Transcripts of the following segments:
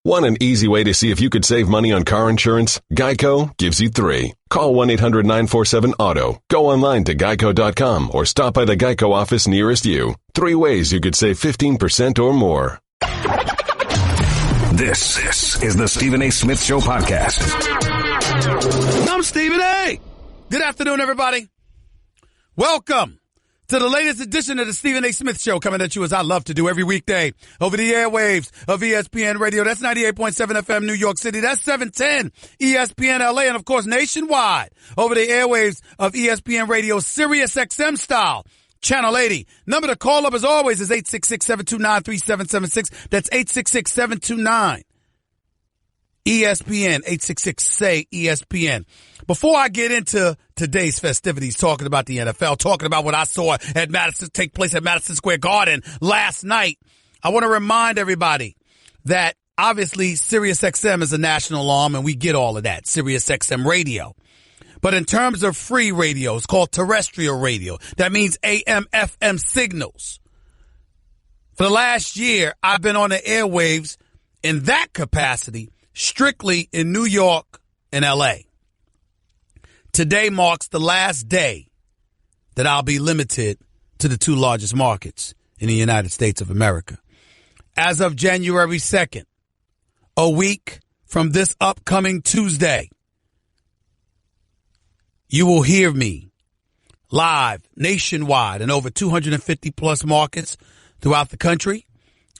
Want an easy way to see if you could save money on car insurance? Geico gives you 3. Call 1-800-947-AUTO. Go online to geico.com or stop by the Geico office nearest you. 3 ways you could save 15% or more. This is the Stephen A. Smith Show podcast. I'm Stephen A. Good afternoon, everybody. Welcome to the latest edition of the Stephen A. Smith Show, coming at you as I love to do every weekday over the airwaves of ESPN Radio. That's 98.7 FM New York City. That's 710 ESPN LA. And, of course, nationwide over the airwaves of ESPN Radio, Sirius XM style. Channel 80. Number to call up, as always, is 866-729-3776. That's 866-729-ESPN, 866-SAY-ESPN. Before I get into today's festivities, talking about the NFL, talking about what I saw at take place at Madison Square Garden last night, I want to remind everybody that obviously Sirius XM is a national arm, and we get all of that, Sirius XM Radio. But in terms of free radio, it's called terrestrial radio. That means AM, FM signals. For the last year, I've been on the airwaves in that capacity, strictly in New York and LA. Today marks the last day that I'll be limited to the 2 largest markets in the United States of America. As of January 2nd, a week from this upcoming Tuesday, you will hear me live nationwide in over 250 plus markets throughout the country.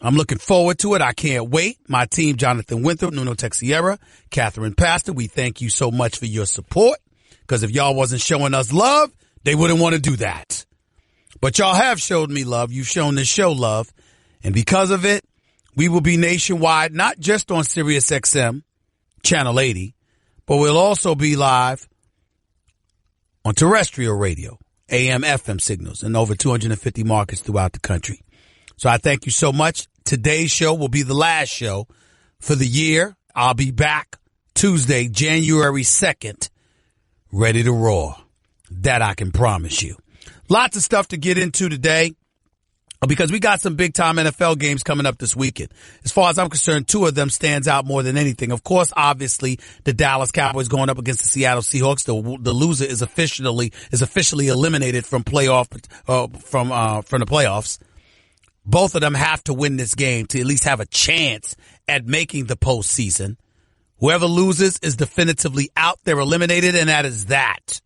I'm looking forward to it. I can't wait. My team, Jonathan Winthrop, Nuno Texiera, Catherine Pastor, we thank you so much for your support. Because if y'all wasn't showing us love, they wouldn't want to do that. But y'all have showed me love. You've shown this show love. And because of it, we will be nationwide, not just on Sirius XM, Channel 80, but we'll also be live on terrestrial radio, AM, FM signals in over 250 markets throughout the country. So I thank you so much. Today's show will be the last show for the year. I'll be back Tuesday, January 2nd. Ready to roar. That I can promise you. Lots of stuff to get into today because we got some big-time NFL games coming up this weekend. As far as I'm concerned, 2 of them stands out more than anything. Of course, obviously, the Dallas Cowboys going up against the Seattle Seahawks. The loser is officially eliminated from from the playoffs. Both of them have to win this game to at least have a chance at making the postseason. Whoever loses is definitively out. They're eliminated, and that is that.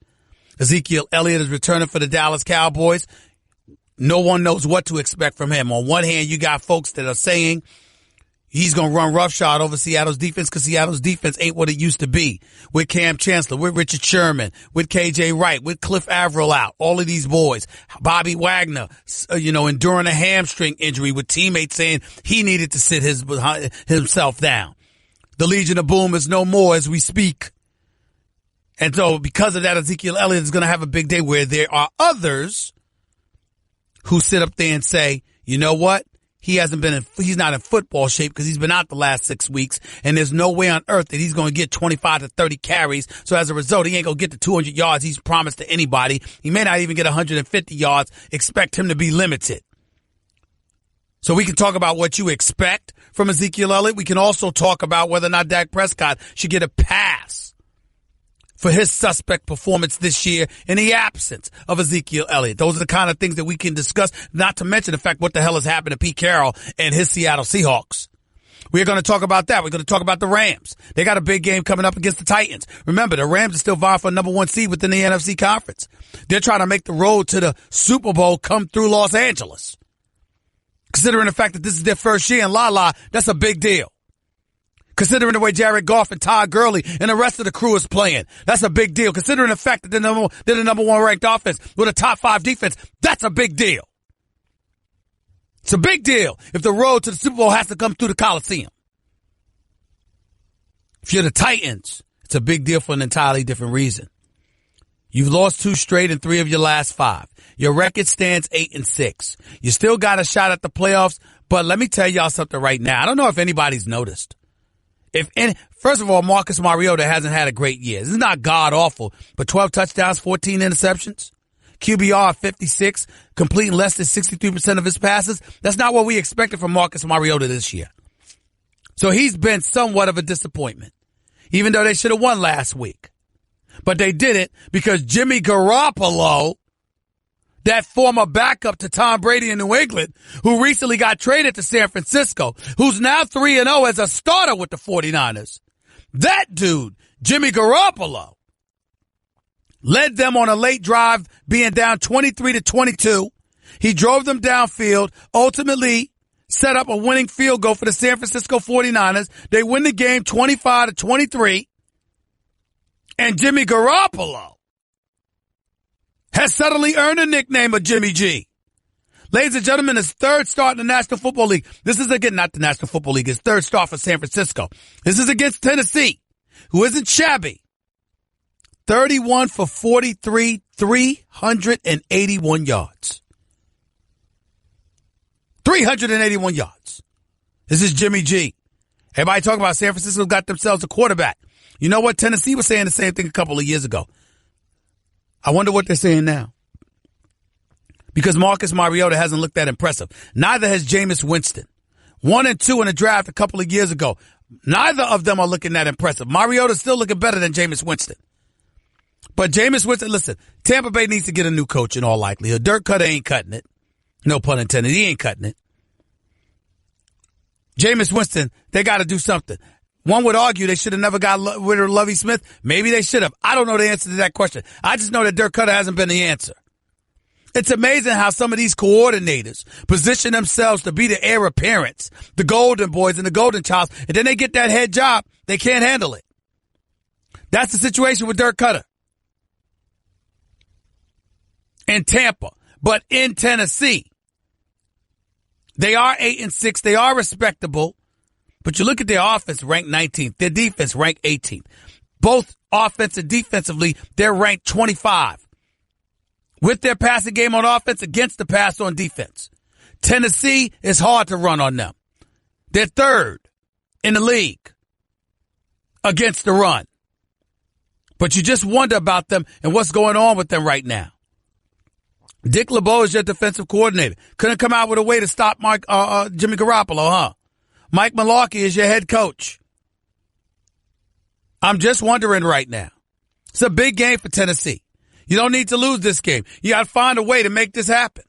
Ezekiel Elliott is returning for the Dallas Cowboys. No one knows what to expect from him. On one hand, you got folks that are saying he's going to run roughshod over Seattle's defense because Seattle's defense ain't what it used to be. With Cam Chancellor, with Richard Sherman, with KJ Wright, with Cliff Averill out, all of these boys. Bobby Wagner, enduring a hamstring injury with teammates saying he needed to sit himself down. The Legion of Boom is no more as we speak. And so because of that, Ezekiel Elliott is going to have a big day where there are others who sit up there and say, you know what? He's not in football shape because he's been out the last 6 weeks, and there's no way on earth that he's going to get 25 to 30 carries. So as a result, he ain't going to get the 200 yards he's promised to anybody. He may not even get 150 yards. Expect him to be limited. So we can talk about what you expect from Ezekiel Elliott. We can also talk about whether or not Dak Prescott should get a pass for his suspect performance this year in the absence of Ezekiel Elliott. Those are the kind of things that we can discuss, not to mention the fact what the hell has happened to Pete Carroll and his Seattle Seahawks. We're going to talk about that. We're going to talk about the Rams. They got a big game coming up against the Titans. Remember, the Rams are still vying for number 1 seed within the NFC Conference. They're trying to make the road to the Super Bowl come through Los Angeles. Considering the fact that this is their first year in La, that's a big deal. Considering the way Jared Goff and Todd Gurley and the rest of the crew is playing, that's a big deal. Considering the fact that they're the number 1 ranked offense with a top 5 defense, that's a big deal. It's a big deal if the road to the Super Bowl has to come through the Coliseum. If you're the Titans, it's a big deal for an entirely different reason. You've lost 2 straight in 3 of your last 5. Your record stands 8-6. You still got a shot at the playoffs, but let me tell y'all something right now. I don't know if anybody's noticed. First of all, Marcus Mariota hasn't had a great year. This is not god-awful, but 12 touchdowns, 14 interceptions. QBR 56, completing less than 63% of his passes. That's not what we expected from Marcus Mariota this year. So he's been somewhat of a disappointment, even though they should have won last week. But they didn't because Jimmy Garoppolo, that former backup to Tom Brady in New England, who recently got traded to San Francisco, who's now 3-0 as a starter with the 49ers. That dude, Jimmy Garoppolo, led them on a late drive, being down 23-22. He drove them downfield, ultimately set up a winning field goal for the San Francisco 49ers. They win the game 25-23. And Jimmy Garoppolo has suddenly earned a nickname of Jimmy G. Ladies and gentlemen, his third start in the National Football League. This is again not the National Football League, his third start for San Francisco. This is against Tennessee, who isn't shabby. 31 for 43, 381 yards. 381 yards. This is Jimmy G. Everybody talking about San Francisco got themselves a quarterback. You know what? Tennessee was saying the same thing a couple of years ago. I wonder what they're saying now. Because Marcus Mariota hasn't looked that impressive. Neither has Jameis Winston. 1 and 2 in the draft a couple of years ago. Neither of them are looking that impressive. Mariota's still looking better than Jameis Winston. But Jameis Winston, listen, Tampa Bay needs to get a new coach in all likelihood. Dirk Cutter ain't cutting it. No pun intended. He ain't cutting it. Jameis Winston, they got to do something. One would argue they should have never got rid of Lovie Smith. Maybe they should have. I don't know the answer to that question. I just know that Dirk Cutter hasn't been the answer. It's amazing how some of these coordinators position themselves to be the heir apparents, the golden boys and the golden childs, and then they get that head job. They can't handle it. That's the situation with Dirk Cutter in Tampa. But in Tennessee, they are 8-6. They are respectable. But you look at their offense, ranked 19th. Their defense, ranked 18th. Both offense and defensively, they're ranked 25. With their passing game on offense against the pass on defense. Tennessee is hard to run on them. They're third in the league against the run. But you just wonder about them and what's going on with them right now. Dick LeBeau is your defensive coordinator. Couldn't come out with a way to stop Jimmy Garoppolo, huh? Mike Mularkey is your head coach. I'm just wondering right now. It's a big game for Tennessee. You don't need to lose this game. You got to find a way to make this happen.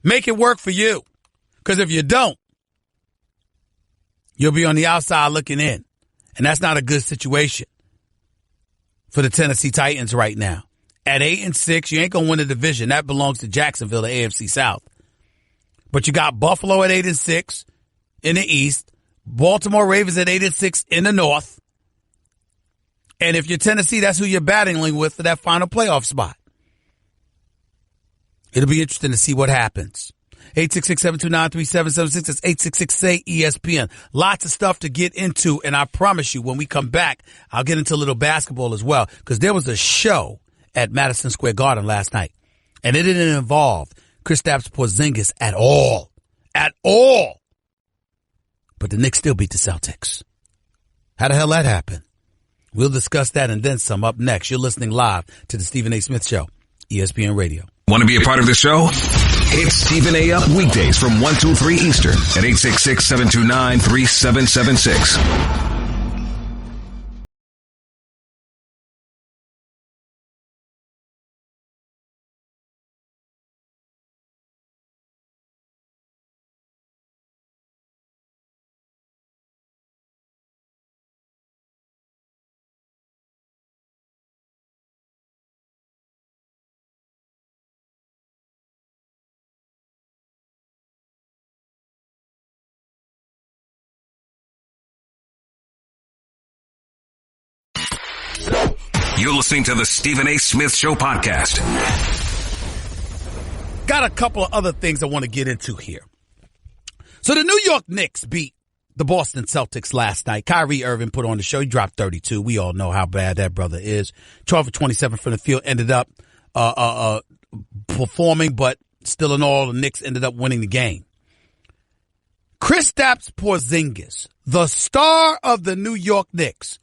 Make it work for you. Because if you don't, you'll be on the outside looking in. And that's not a good situation for the Tennessee Titans right now. At 8-6, you ain't going to win the division. That belongs to Jacksonville, the AFC South. But you got Buffalo at 8-6 in the East. Baltimore Ravens at 8-6 in the North. And if you're Tennessee, that's who you're battling with for that final playoff spot. It'll be interesting to see what happens. 866-729-3776. That's 866-SAY-ESPN. Lots of stuff to get into, and I promise you, when we come back, I'll get into a little basketball as well, because there was a show at Madison Square Garden last night, and it didn't involve Kristaps Porzingis at all. At all. But the Knicks still beat the Celtics. How the hell that happened? We'll discuss that and then some up next. You're listening live to the Stephen A. Smith Show, ESPN Radio. Want to be a part of the show? Hit Stephen A. up weekdays from 1 to 3 Eastern at 866-729-3776. You're listening to the Stephen A. Smith Show podcast. Got a couple of other things I want to get into here. So the New York Knicks beat the Boston Celtics last night. Kyrie Irving put on the show. He dropped 32. We all know how bad that brother is. 12 for 27 from the field. Ended up performing, but still in all, the Knicks ended up winning the game. Kristaps Porzingis, the star of the New York Knicks,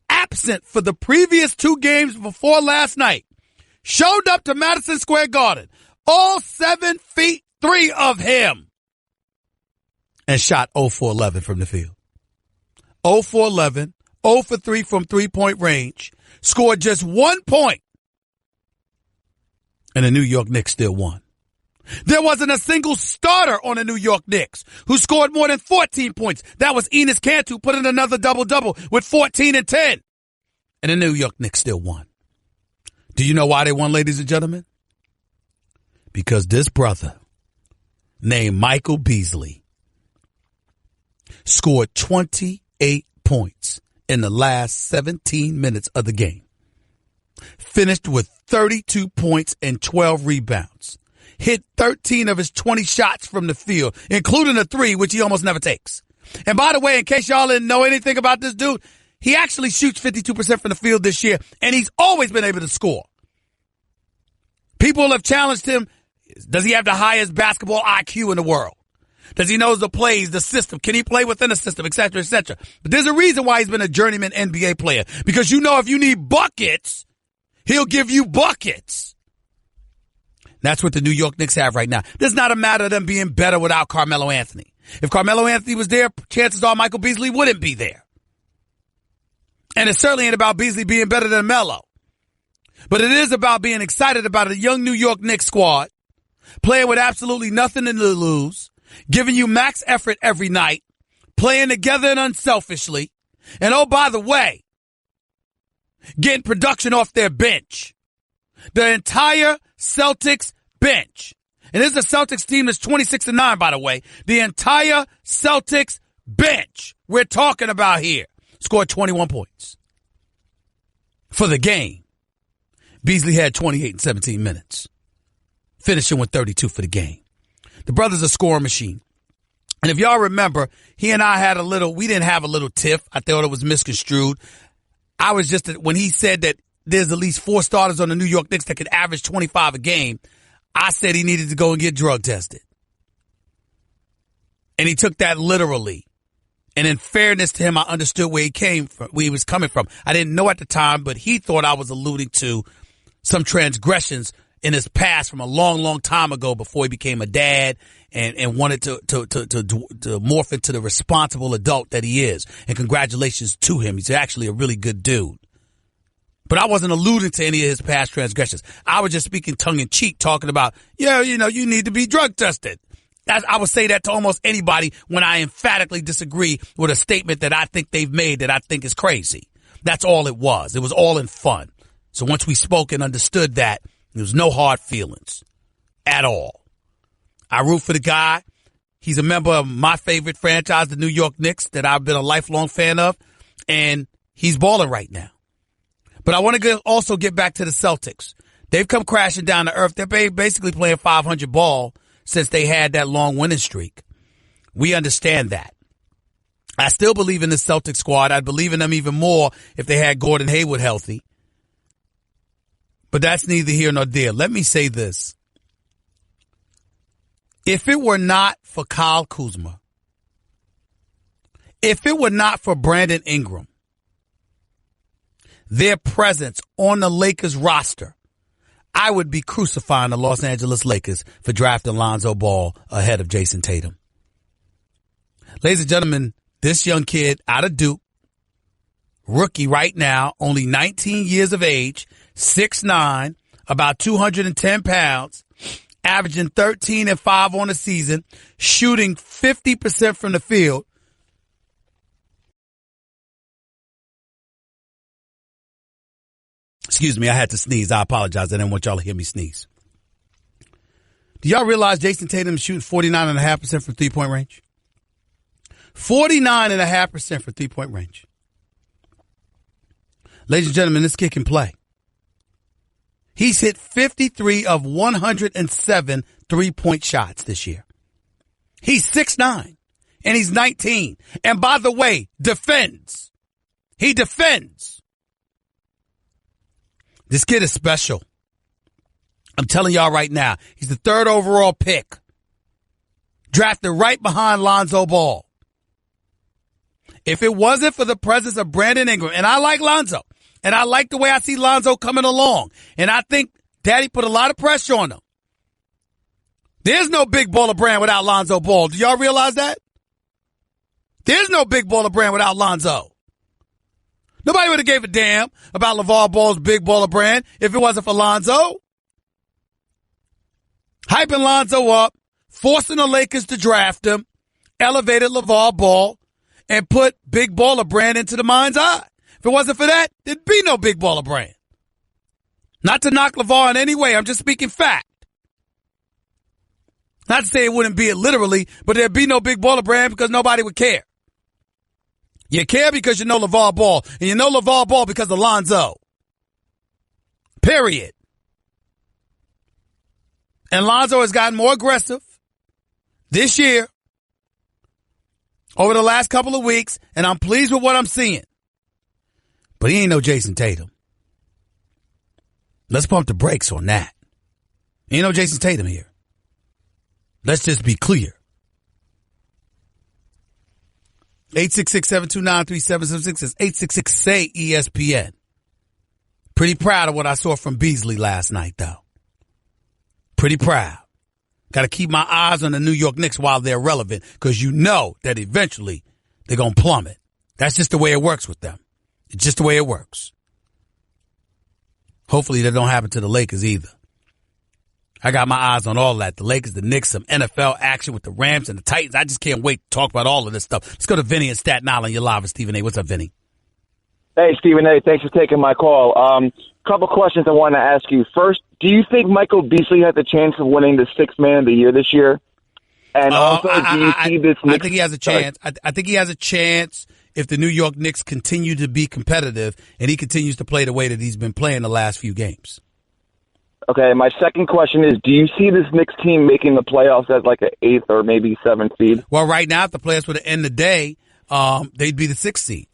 absent for the previous 2 games before last night, showed up to Madison Square Garden, all 7'3" of him, and shot 0 for 11 from the field. 0 for 11, 0 for 3 from three-point range, scored just 1 point, and the New York Knicks still won. There wasn't a single starter on the New York Knicks who scored more than 14 points. That was Enes Kanter, who put in another double-double with 14 and 10. And the New York Knicks still won. Do you know why they won, ladies and gentlemen? Because this brother named Michael Beasley scored 28 points in the last 17 minutes of the game. Finished with 32 points and 12 rebounds. Hit 13 of his 20 shots from the field, including a 3, which he almost never takes. And by the way, in case y'all didn't know anything about this dude, he actually shoots 52% from the field this year, and he's always been able to score. People have challenged him. Does he have the highest basketball IQ in the world? Does he know the plays, the system? Can he play within the system, et cetera, et cetera? But there's a reason why he's been a journeyman NBA player. Because you know if you need buckets, he'll give you buckets. That's what the New York Knicks have right now. This is not a matter of them being better without Carmelo Anthony. If Carmelo Anthony was there, chances are Michael Beasley wouldn't be there. And it certainly ain't about Beasley being better than Melo. But it is about being excited about a young New York Knicks squad, playing with absolutely nothing to lose, giving you max effort every night, playing together and unselfishly. And oh, by the way, getting production off their bench. The entire Celtics bench. And this is a Celtics team that's 26-9, by the way. The entire Celtics bench we're talking about here scored 21 points for the game. Beasley had 28 in 17 minutes, finishing with 32 for the game. The brother's a scoring machine. And if y'all remember, he and I had we didn't have a little tiff. I thought it was misconstrued. I was when he said that there's at least 4 starters on the New York Knicks that could average 25 a game, I said he needed to go and get drug tested. And he took that literally. And in fairness to him, I understood where he was coming from. I didn't know at the time, but he thought I was alluding to some transgressions in his past from a long, long time ago before he became a dad and wanted to morph into the responsible adult that he is. And congratulations to him. He's actually a really good dude. But I wasn't alluding to any of his past transgressions. I was just speaking tongue in cheek, talking about, you need to be drug tested. I would say that to almost anybody when I emphatically disagree with a statement that I think they've made that I think is crazy. That's all it was. It was all in fun. So once we spoke and understood that, there was no hard feelings at all. I root for the guy. He's a member of my favorite franchise, the New York Knicks, that I've been a lifelong fan of, and he's balling right now. But I want to also get back to the Celtics. They've come crashing down to earth. They're basically playing 500 ball since they had that long winning streak. We understand that. I still believe in the Celtics squad. I'd believe in them even more if they had Gordon Hayward healthy. But that's neither here nor there. Let me say this. If it were not for Kyle Kuzma, if it were not for Brandon Ingram, their presence on the Lakers roster, I would be crucifying the Los Angeles Lakers for drafting Lonzo Ball ahead of Jason Tatum. Ladies and gentlemen, this young kid out of Duke, rookie right now, only 19 years of age, 6'9", about 210 pounds, averaging 13 and 5 on the season, shooting 50% from the field. Excuse me, I had to sneeze. I apologize. I didn't want y'all to hear me sneeze. Do y'all realize Jason Tatum is shooting 49.5% from three-point range? 49.5% for three-point range. Ladies and gentlemen, this kid can play. He's hit 53 of 107 three-point shots this year. He's 6'9", and he's 19. And by the way, defends. He defends. This kid is special. I'm telling y'all right now, he's the 3rd overall pick. Drafted right behind Lonzo Ball. If it wasn't for the presence of Brandon Ingram, and I like Lonzo, and I like the way I see Lonzo coming along, and I think Daddy put a lot of pressure on him. There's no big baller brand without Lonzo Ball. Do y'all realize that? There's no big baller brand without Lonzo. Nobody would have gave a damn about LeVar Ball's big baller brand if it wasn't for Lonzo. Hyping Lonzo up, forcing the Lakers to draft him, elevated LeVar Ball, and put big baller brand into the mind's eye. If it wasn't for that, there'd be no big baller brand. Not to knock LeVar in any way. I'm just speaking fact. Not to say it wouldn't be it literally, but there'd be no big baller brand because nobody would care. You care because you know LeVar Ball, and you know LeVar Ball because of Lonzo. Period. And Lonzo has gotten more aggressive this year over the last couple of weeks, and I'm pleased with what I'm seeing. But he ain't no Jason Tatum. Let's pump the brakes on that. Ain't no Jason Tatum here. Let's just be clear. 866-729-3776 is 866-SAY-ESPN. Pretty proud of what I saw from Beasley last night, though. Pretty proud. Got to keep my eyes on the New York Knicks while they're relevant, because you know that eventually they're going to plummet. That's just the way it works with them. It's just the way it works. Hopefully that don't happen to the Lakers either. I got my eyes on all that. The Lakers, the Knicks, some NFL action with the Rams and the Titans. I just can't wait to talk about all of this stuff. Let's go to Vinny in Staten Island. You're live with Stephen A. What's up, Vinny? Hey, Stephen A. Thanks for taking my call. Couple questions I want to ask you. First, do you think Michael Beasley has a chance of winning the Sixth Man of the Year this year? And also, do you see this Knicks? I think he has a chance. I think he has a chance if the New York Knicks continue to be competitive and he continues to play the way that he's been playing the last few games. Okay, my second question is, do you see this Knicks team making the playoffs as like an 8th or maybe 7th seed? Well, right now, if the players were to end the day, they'd be the 6th seed.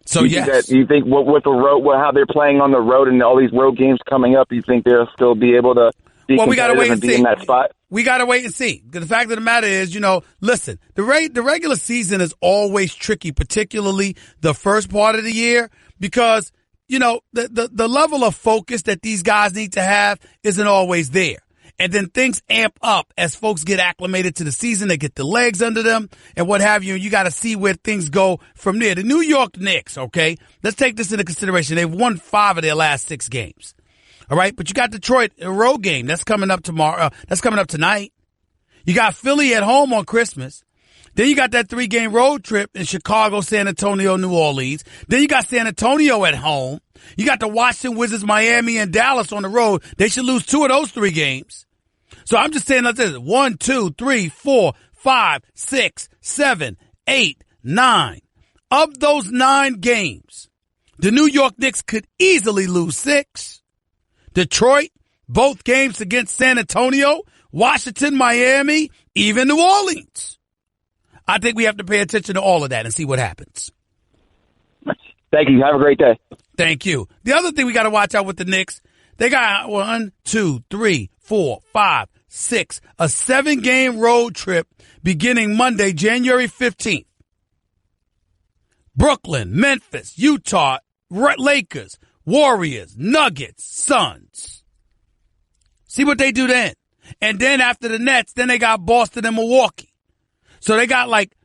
So, yes. You think with the road, how they're playing on the road and all these road games coming up, you think they'll still be able to be competitive and be in that spot? We got to wait and see. The fact of the matter is, listen, the regular season is always tricky, particularly the first part of the year, because, the level of focus that these guys need to have isn't always there. And then things amp up as folks get acclimated to the season. They get the legs under them and what have you. And you got to see where things go from there. The New York Knicks, okay, let's take this into consideration. They've won 5 of their last 6 games. All right. But you got Detroit, a road game. That's coming up tomorrow. That's coming up tonight. You got Philly at home on Christmas. Then you got that 3-game road trip in Chicago, San Antonio, New Orleans. Then you got San Antonio at home. You got the Washington Wizards, Miami, and Dallas on the road. They should lose 2 of those 3 games. So I'm just saying like this. 1, 2, 3, 4, 5, 6, 7, 8, 9. Of those 9 games, the New York Knicks could easily lose 6. Detroit, both games against San Antonio, Washington, Miami, even New Orleans. I think we have to pay attention to all of that and see what happens. Thank you. Have a great day. Thank you. The other thing we got to watch out with the Knicks, they got 1, 2, 3, 4, 5, 6, a 7-game road trip beginning Monday, January 15th. Brooklyn, Memphis, Utah, Lakers, Warriors, Nuggets, Suns. See what they do then. And then after the Nets, then they got Boston and Milwaukee. So they got like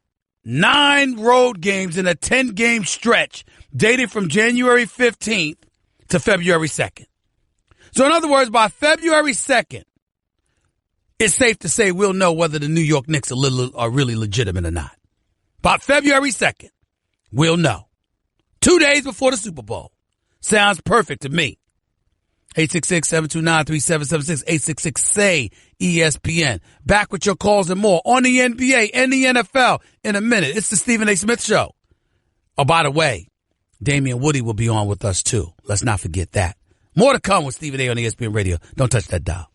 9 road games in a 10-game stretch dated from January 15th to February 2nd. So in other words, by February 2nd, it's safe to say we'll know whether the New York Knicks are really legitimate or not. By February 2nd, we'll know. 2 days before the Super Bowl. Sounds perfect to me. 866-729-3776, 866-SAY-ESPN. Back with your calls and more on the NBA and the NFL in a minute. It's the Stephen A. Smith Show. Oh, by the way, Damien Woody will be on with us too. Let's not forget that. More to come with Stephen A. on ESPN Radio. Don't touch that dial.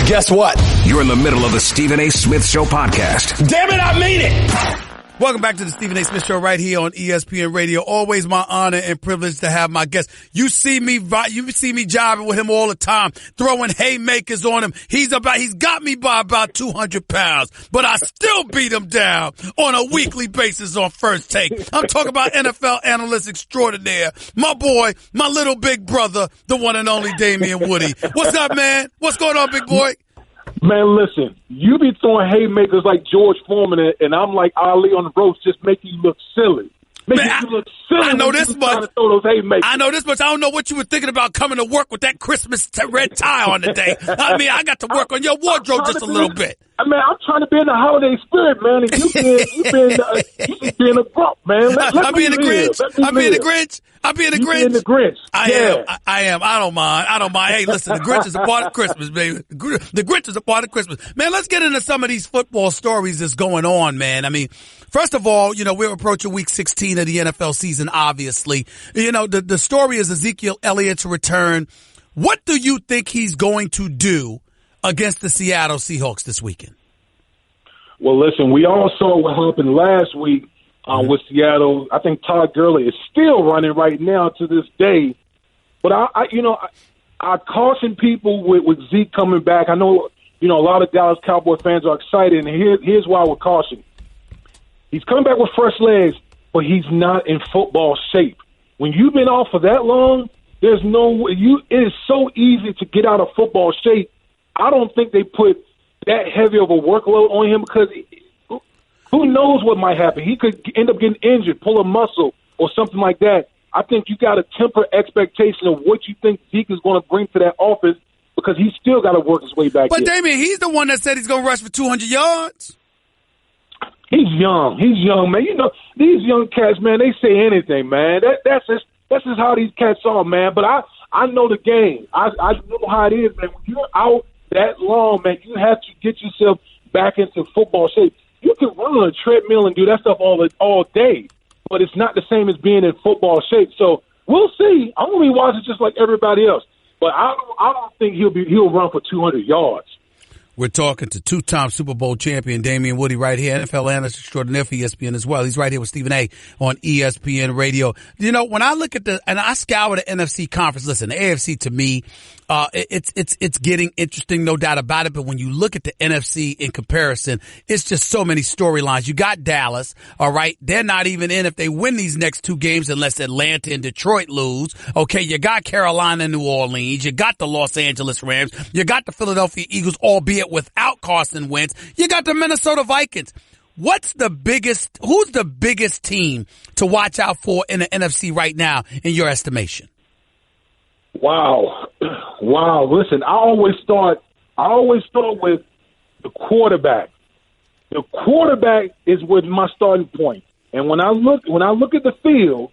Guess what? You're in the middle of the Stephen A. Smith Show podcast. Damn it, I mean it! Welcome back to the Stephen A. Smith Show right here on ESPN Radio. Always my honor and privilege to have my guest. You see me jiving with him all the time, throwing haymakers on him. He's got me by about 200 pounds, but I still beat him down on a weekly basis on First Take. I'm talking about NFL analyst extraordinaire, my boy, my little big brother, the one and only Damien Woody. What's up, man? What's going on, big boy? Man, listen, you be throwing haymakers like George Foreman, and I'm like Ali on the ropes, just making you look silly. You look silly. I know this much. To throw those haymakers. I know this much. I don't know what you were thinking about coming to work with that Christmas red tie on today. I mean, I got to work on your wardrobe just a little bit. I'm trying to be in the holiday spirit, man. And you just being a grump, man. I'm being the Grinch. I'm being the Grinch. I am. I don't mind. Hey, listen, the Grinch is a part of Christmas, baby. The Grinch is a part of Christmas. Man, let's get into some of these football stories that's going on, man. I mean, first of all, we're approaching week 16 of the NFL season, obviously. The story is Ezekiel Elliott's return. What do you think he's going to do against the Seattle Seahawks this weekend? Well, listen, we all saw what happened last week with Seattle. I think Todd Gurley is still running right now to this day. But I caution people with Zeke coming back. I know, a lot of Dallas Cowboy fans are excited, and here's why I would caution. He's coming back with fresh legs, but he's not in football shape. When you've been off for that long, it is so easy to get out of football shape. I don't think they put that heavy of a workload on him because who knows what might happen. He could end up getting injured, pull a muscle or something like that. I think you got to temper expectation of what you think Zeke is going to bring to that offense because he's still got to work his way back. But Damien, he's the one that said he's going to rush for 200 yards. He's young, man. These young cats, man, they say anything, man. That's just how these cats are, man. But I know the game. I know how it is, man. When you're out that long, man, you have to get yourself back into football shape. You can run on a treadmill and do that stuff all day, but it's not the same as being in football shape. So we'll see. I'm gonna be watching just like everybody else, but I don't think he'll run for 200 yards. We're talking to two-time Super Bowl champion Damien Woody right here, NFL analyst extraordinaire for ESPN as well. He's right here with Stephen A. on ESPN Radio. When I look at and I scour the NFC conference, listen, the AFC to me, it's getting interesting, no doubt about it. But when you look at the NFC in comparison, it's just so many storylines. You got Dallas, all right? They're not even in if they win these next two games unless Atlanta and Detroit lose. Okay, you got Carolina and New Orleans. You got the Los Angeles Rams. You got the Philadelphia Eagles, albeit without Carson Wentz. You got the Minnesota Vikings. Who's the biggest team to watch out for in the NFC right now, in your estimation? Wow. Listen, I always start with the quarterback. The quarterback is with my starting point. And when I look at the field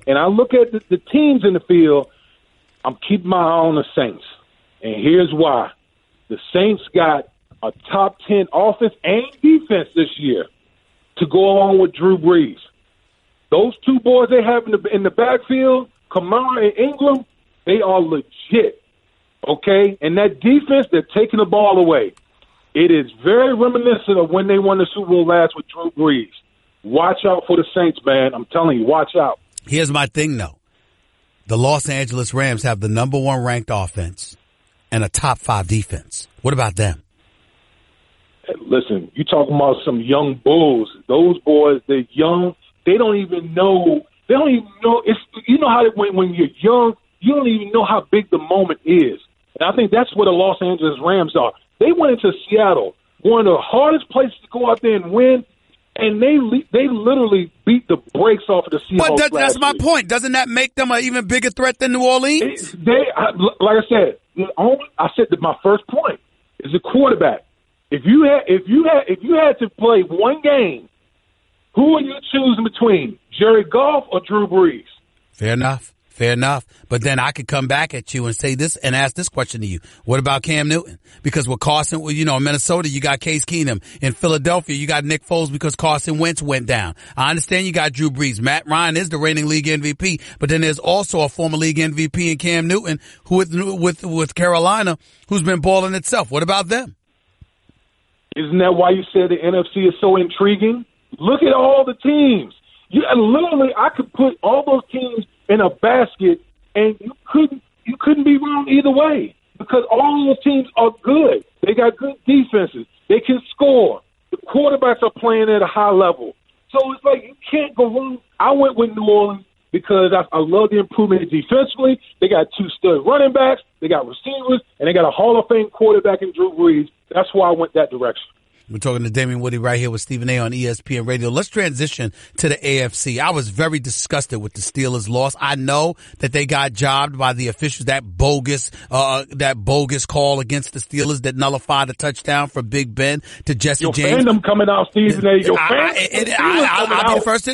and I look at the teams in the field, I'm keeping my eye on the Saints. And here's why. The Saints got a top 10 offense and defense this year to go along with Drew Brees. Those two boys they have in the backfield, Kamara and Ingram, they are legit, okay? And that defense, they're taking the ball away. It is very reminiscent of when they won the Super Bowl last with Drew Brees. Watch out for the Saints, man. I'm telling you, watch out. Here's my thing, though. The Los Angeles Rams have the number one ranked offense and a top 5 defense. What about them? Listen, you talking about some young bulls. Those boys, they're young. They don't even know. It's how when you're young, you don't even know how big the moment is. And I think that's what the Los Angeles Rams are. They went into Seattle, one of the hardest places to go out there and win, and they literally beat the brakes off of the Seahawks. But that's my point. Doesn't that make them an even bigger threat than New Orleans? Like I said that my first point is the quarterback. If you had to play one game, who are you choosing between, Jared Goff or Drew Brees? Fair enough. But then I could come back at you and say this and ask this question to you. What about Cam Newton? Because with Carson, in Minnesota, you got Case Keenum. In Philadelphia, you got Nick Foles because Carson Wentz went down. I understand you got Drew Brees. Matt Ryan is the reigning league MVP, but then there's also a former league MVP in Cam Newton who with Carolina who's been balling itself. What about them? Isn't that why you said the NFC is so intriguing? Look at all the teams. I could put all those teams in a basket, and you couldn't be wrong either way because all those teams are good. They got good defenses. They can score. The quarterbacks are playing at a high level. So it's like you can't go wrong. I went with New Orleans because I love the improvement defensively. They got 2 stud running backs, they got receivers, and they got a Hall of Fame quarterback in Drew Brees. That's why I went that direction. We're talking to Damien Woody right here with Stephen A. on ESPN Radio. Let's transition to the AFC. I was very disgusted with the Steelers' loss. I know that they got jobbed by the officials, that bogus call against the Steelers that nullified a touchdown from Big Ben to Jesse James. Your fandom coming out, Stephen A. I'll be the first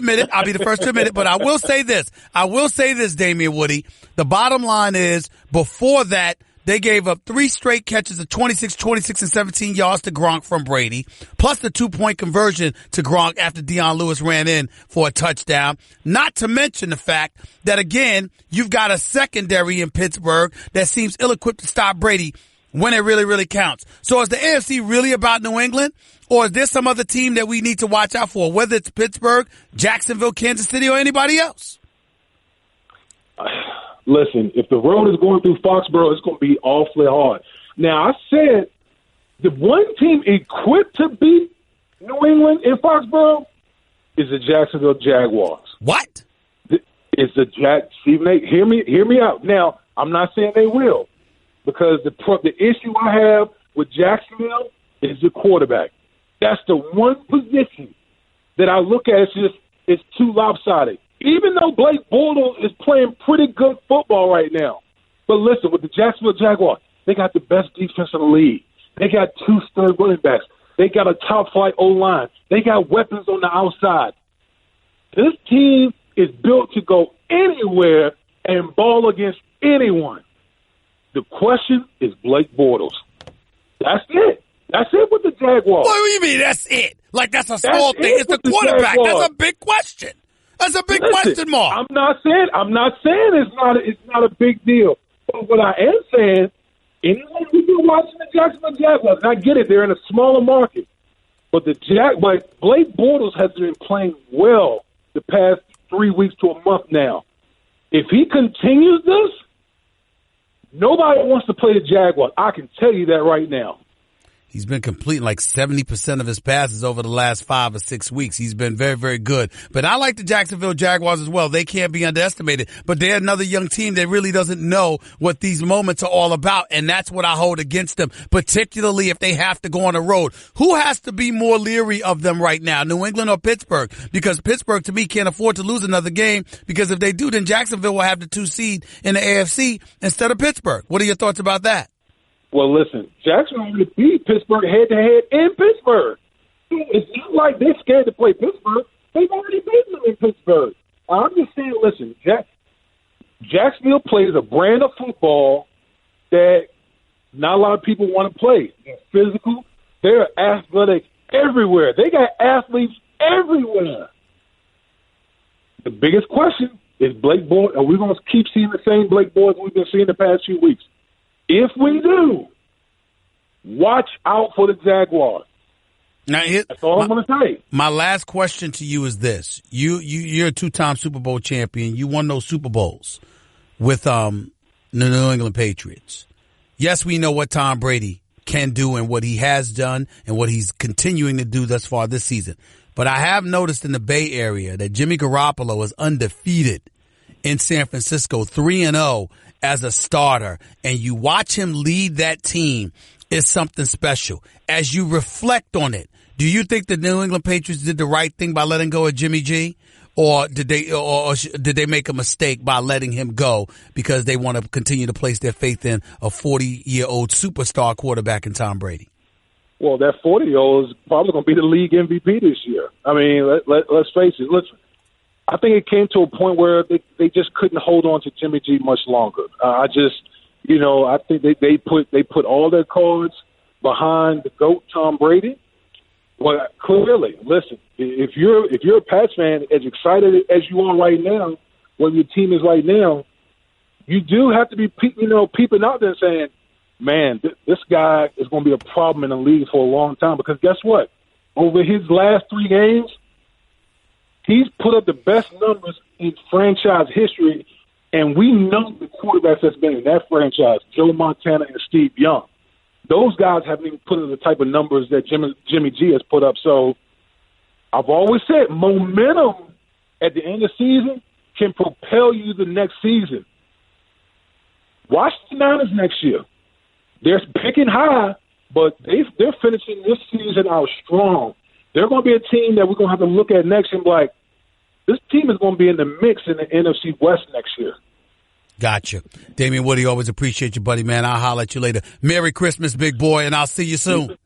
to admit it. But I will say this, Damien Woody. The bottom line is, before that, they gave up 3 straight catches of 26, and 17 yards to Gronk from Brady, plus the 2-point conversion to Gronk after Deion Lewis ran in for a touchdown. Not to mention the fact that, again, you've got a secondary in Pittsburgh that seems ill-equipped to stop Brady when it really, really counts. So is the AFC really about New England, or is there some other team that we need to watch out for, whether it's Pittsburgh, Jacksonville, Kansas City, or anybody else? Listen, if the road is going through Foxborough, it's going to be awfully hard. Now, I said the one team equipped to beat New England in Foxborough is the Jacksonville Jaguars. What? It's the Stephen A. Hear me out. Now, I'm not saying they will, because the issue I have with Jacksonville is the quarterback. That's the one position that I look at. It's too lopsided. Even though Blake Bortles is playing pretty good football right now. But listen, with the Jacksonville Jaguars, they got the best defense in the league. They got 2 stud running backs. They got a top-flight O-line. They got weapons on the outside. This team is built to go anywhere and ball against anyone. The question is Blake Bortles. That's it. That's it with the Jaguars. What do you mean that's it? Like that's a small thing. It's the quarterback. That's a big question. That's a big question mark. I'm not saying it's not a big deal. But what I am saying, anyone who's been watching the Jacksonville Jaguars, and I get it, they're in a smaller market. But Blake Bortles has been playing well the past 3 weeks to a month now. If he continues this, nobody wants to play the Jaguars. I can tell you that right now. He's been completing like 70% of his passes over the last 5 or 6 weeks. He's been very, very good. But I like the Jacksonville Jaguars as well. They can't be underestimated. But they're another young team that really doesn't know what these moments are all about. And that's what I hold against them, particularly if they have to go on the road. Who has to be more leery of them right now, New England or Pittsburgh? Because Pittsburgh, to me, can't afford to lose another game. Because if they do, then Jacksonville will have the 2 seed in the AFC instead of Pittsburgh. What are your thoughts about that? Well, listen, Jacksonville already beat Pittsburgh head-to-head in Pittsburgh. It's not like they're scared to play Pittsburgh. They've already beaten them in Pittsburgh. I'm just saying, listen, Jacksonville plays a brand of football that not a lot of people want to play. They're physical. They're athletic everywhere. They got athletes everywhere. The biggest question is Blake Bortles. Are we going to keep seeing the same Blake Bortles we've been seeing the past few weeks? If we do, watch out for the Jaguars. Now, that's all I'm going to say. My last question to you is this. You're a 2-time Super Bowl champion. You won those Super Bowls with the New England Patriots. Yes, we know what Tom Brady can do and what he has done and what he's continuing to do thus far this season. But I have noticed in the Bay Area that Jimmy Garoppolo is undefeated in San Francisco, 3-0 as a starter, and you watch him lead that team, is something special. As you reflect on it, do you think the New England Patriots did the right thing by letting go of Jimmy G, or did they make a mistake by letting him go because they want to continue to place their faith in a 40-year-old superstar quarterback in Tom Brady? Well, that 40-year-old is probably going to be the league MVP this year. I mean, let's face it. I think it came to a point where they just couldn't hold on to Jimmy G much longer. I think they put all their cards behind the GOAT Tom Brady. Well, clearly, listen, if you're a Pats fan, as excited as you are right now, what your team is right now, you do have to be peeping out there and saying, man, this guy is going to be a problem in the league for a long time. Because guess what? Over his last 3 games, he's put up the best numbers in franchise history, and we know the quarterbacks that's been in that franchise, Joe Montana and Steve Young. Those guys haven't even put up the type of numbers that Jimmy G has put up. So I've always said momentum at the end of the season can propel you the next season. Watch the Niners next year. They're picking high, but they're finishing this season out strong. They're going to be a team that we're going to have to look at next and be like, this team is going to be in the mix in the NFC West next year. Gotcha. Damien Woody, always appreciate you, buddy, man. I'll holler at you later. Merry Christmas, big boy, and I'll see you soon.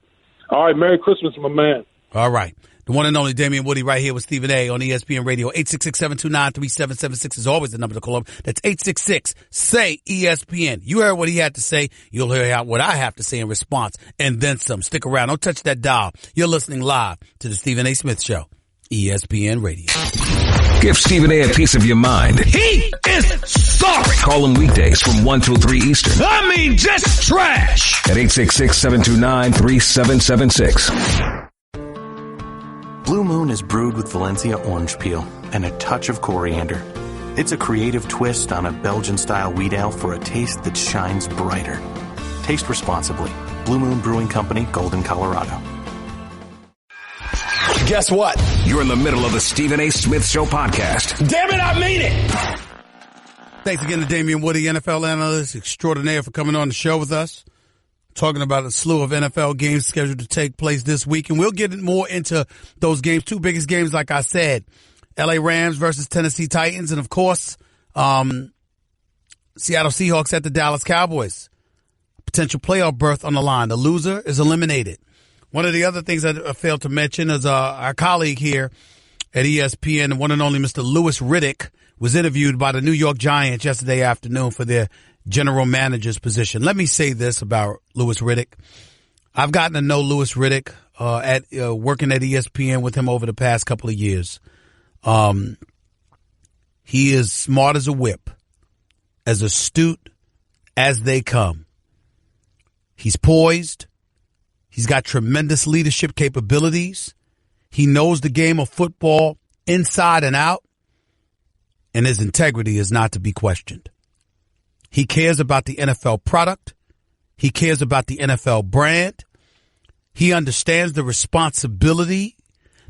All right, Merry Christmas, my man. All right. The one and only Damien Woody right here with Stephen A. on ESPN Radio. 866-729-3776 is always the number to call up. That's 866-SAY-ESPN. You heard what he had to say. You'll hear what I have to say in response, and then some. Stick around. Don't touch that dial. You're listening live to the Stephen A. Smith Show, ESPN Radio. Give Stephen A. piece of your mind. He is sorry. Call him weekdays from 1 till 3 Eastern. I mean, just trash. At 866-729-3776. Blue Moon is brewed with Valencia orange peel and a touch of coriander. It's a creative twist on a Belgian-style wheat ale for a taste that shines brighter. Taste responsibly. Blue Moon Brewing Company, Golden, Colorado. Guess what? You're in the middle of the Stephen A. Smith Show podcast. Damn it, I mean it. Thanks again to Damien Woody, NFL analyst extraordinaire, for coming on the show with us. Talking about a slew of NFL games scheduled to take place this week. And we'll get more into those games. Two biggest games, like I said, LA Rams versus Tennessee Titans. And, of course, Seattle Seahawks at the Dallas Cowboys. Potential playoff berth on the line. The loser is eliminated. One of the other things I failed to mention is our colleague here at ESPN, the one and only Mr. Louis Riddick, was interviewed by the New York Giants yesterday afternoon for their general manager's position. Let me say this about Louis Riddick. I've gotten to know Louis Riddick working at ESPN with him over the past couple of years. He is smart as a whip, as astute as they come. He's poised. He's got tremendous leadership capabilities. He knows the game of football inside and out, and his integrity is not to be questioned. He cares about the NFL product. He cares about the NFL brand. He understands the responsibility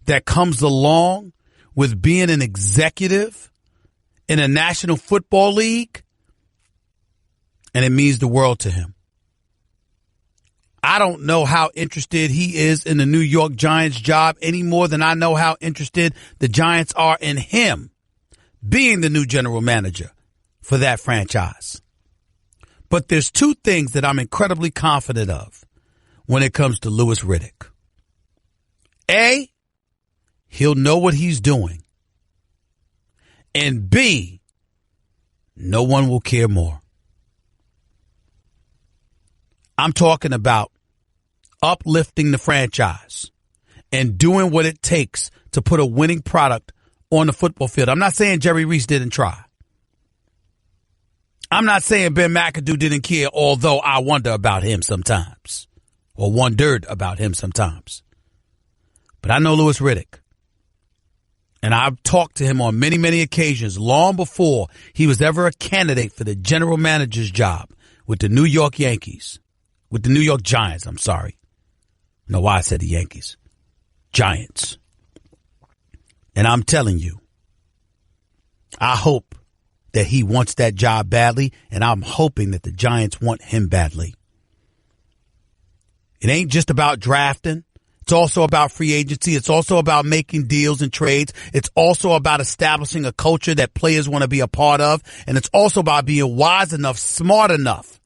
that comes along with being an executive in a National Football League, and it means the world to him. I don't know how interested he is in the New York Giants job any more than I know how interested the Giants are in him being the new general manager for that franchise. But there's two things that I'm incredibly confident of when it comes to Louis Riddick. A, he'll know what he's doing. And B, no one will care more. I'm talking about uplifting the franchise and doing what it takes to put a winning product on the football field. I'm not saying Jerry Reese didn't try. I'm not saying Ben McAdoo didn't care, although I wonder about him sometimes, or wondered about him sometimes. But I know Louis Riddick, and I've talked to him on many, many occasions, long before he was ever a candidate for the general manager's job with the New York Yankees, with the New York Giants, I'm sorry. I know why I said the Yankees. Giants. And I'm telling you, I hope that he wants that job badly, and I'm hoping that the Giants want him badly. It ain't just about drafting. It's also about free agency. It's also about making deals and trades. It's also about establishing a culture that players want to be a part of. And it's also about being wise enough, smart enough,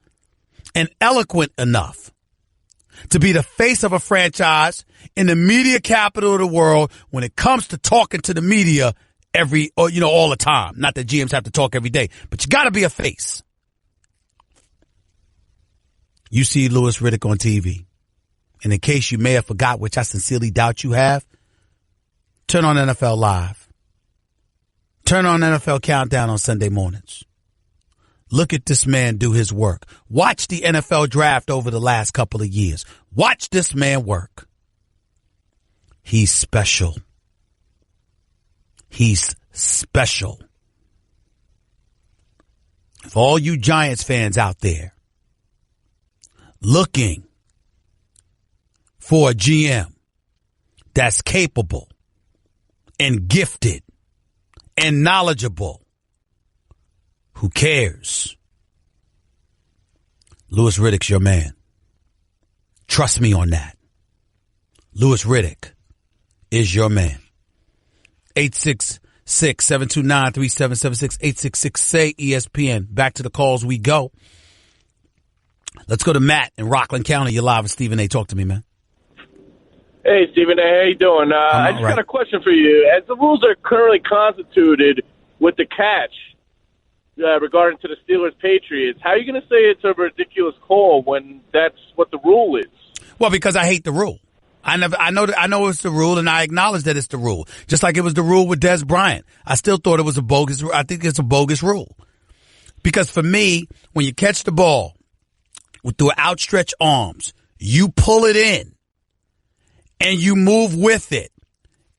and eloquent enough to be the face of a franchise in the media capital of the world when it comes to talking to the media all the time. Not that GMs have to talk every day, but you got to be a face. You see Louis Riddick on TV. And in case you may have forgot, which I sincerely doubt you have, turn on NFL Live. Turn on NFL Countdown on Sunday mornings. Look at this man do his work. Watch the NFL draft over the last couple of years. Watch this man work. He's special. He's special. For all you Giants fans out there looking for a GM that's capable and gifted and knowledgeable Who cares? Louis Riddick's your man. Trust me on that. Louis Riddick is your man. 866-729-3776, 866-SAY-ESPN. Back to the calls we go. Let's go to Matt in Rockland County. You're live with Stephen A. Talk to me, man. Hey, Stephen A. How you doing? I just got a question for you. As the rules are currently constituted with the catch regarding to the Steelers-Patriots, how are you going to say it's a ridiculous call when that's what the rule is? Well, because I hate the rule. I know it's the rule, and I acknowledge that it's the rule. Just like it was the rule with Des Bryant. I still thought it was a bogus. I think it's a bogus rule. Because for me, when you catch the ball with the outstretched arms, you pull it in and you move with it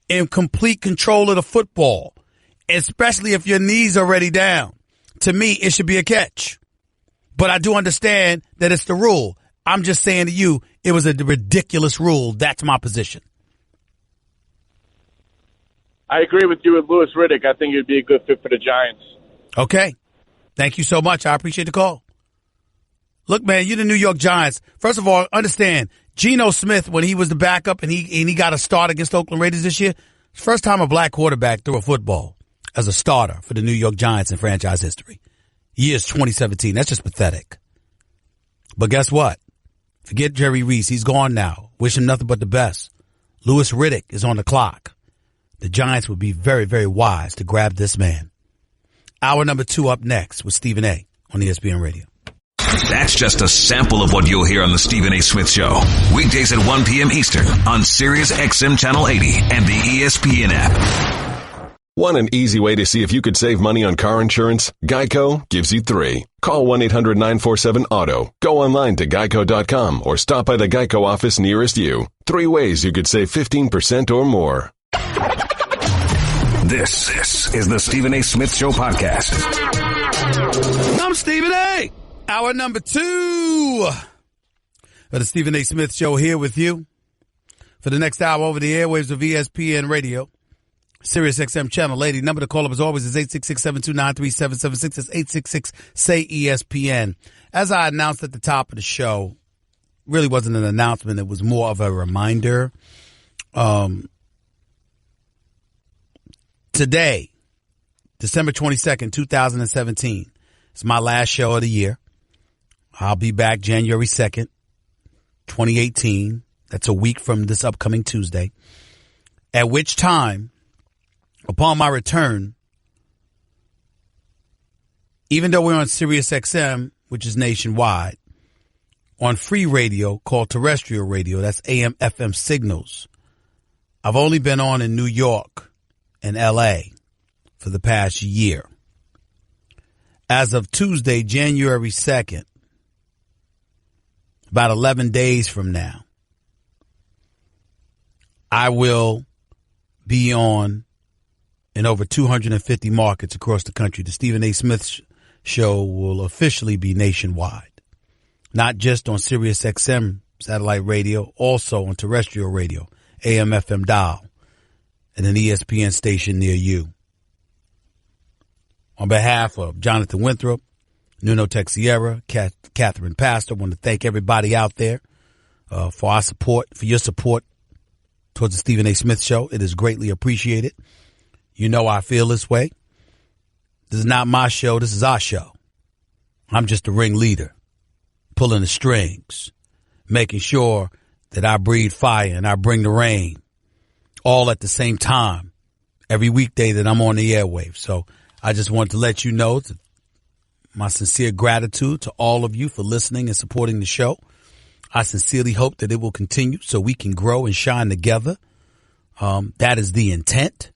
in complete control of the football, especially if your knees are already down. To me, it should be a catch. But I do understand that it's the rule. I'm just saying to you, it was a ridiculous rule. That's my position. I agree with you with Louis Riddick. I think it would be a good fit for the Giants. Okay. Thank you so much. I appreciate the call. Look, man, you're the New York Giants. First of all, understand, Geno Smith, when he was the backup and he got a start against Oakland Raiders this year, first time a black quarterback threw a football as a starter for the New York Giants in franchise history. Year's 2017. That's just pathetic. But guess what? Forget Jerry Reese. He's gone now. Wish him nothing but the best. Louis Riddick is on the clock. The Giants would be very, very wise to grab this man. Hour number 2 up next with Stephen A. on ESPN Radio. That's just a sample of what you'll hear on the Stephen A. Smith Show. Weekdays at 1 p.m. Eastern on Sirius XM Channel 80 and the ESPN app. Want an easy way to see if you could save money on car insurance? Geico gives you 3. Call 1-800-947-AUTO. Go online to geico.com or stop by the Geico office nearest you. 3 ways you could save 15% or more. This is the Stephen A. Smith Show podcast. I'm Stephen A. Hour number 2 of the Stephen A. Smith Show here with you for the next hour over the airwaves of ESPN Radio. Sirius XM Channel 80. Number to call up as always is 866-729-3776. That's 866-SAY-ESPN. As I announced at the top of the show, really wasn't an announcement. It was more of a reminder. Today, December 22nd, 2017, is my last show of the year. I'll be back January 2nd, 2018. That's a week from this upcoming Tuesday. At which time, upon my return, even though we're on Sirius XM, which is nationwide, on free radio called terrestrial radio, that's AM, FM signals, I've only been on in New York and LA for the past year. As of Tuesday, January 2nd, about 11 days from now, I will be on in over 250 markets across the country. The Stephen A. Smith Show will officially be nationwide, not just on Sirius XM satellite radio, also on terrestrial radio, AM, FM dial, and an ESPN station near you. On behalf of Jonathan Winthrop, Nuno Texiera, Catherine Pastor, I want to thank everybody out there for our support, for your support towards the Stephen A. Smith Show. It is greatly appreciated. You know I feel this way. This is not my show. This is our show. I'm just the ringleader, pulling the strings, making sure that I breathe fire and I bring the rain all at the same time every weekday that I'm on the airwaves. So I just want to let you know my sincere gratitude to all of you for listening and supporting the show. I sincerely hope that it will continue so we can grow and shine together. That is the intent.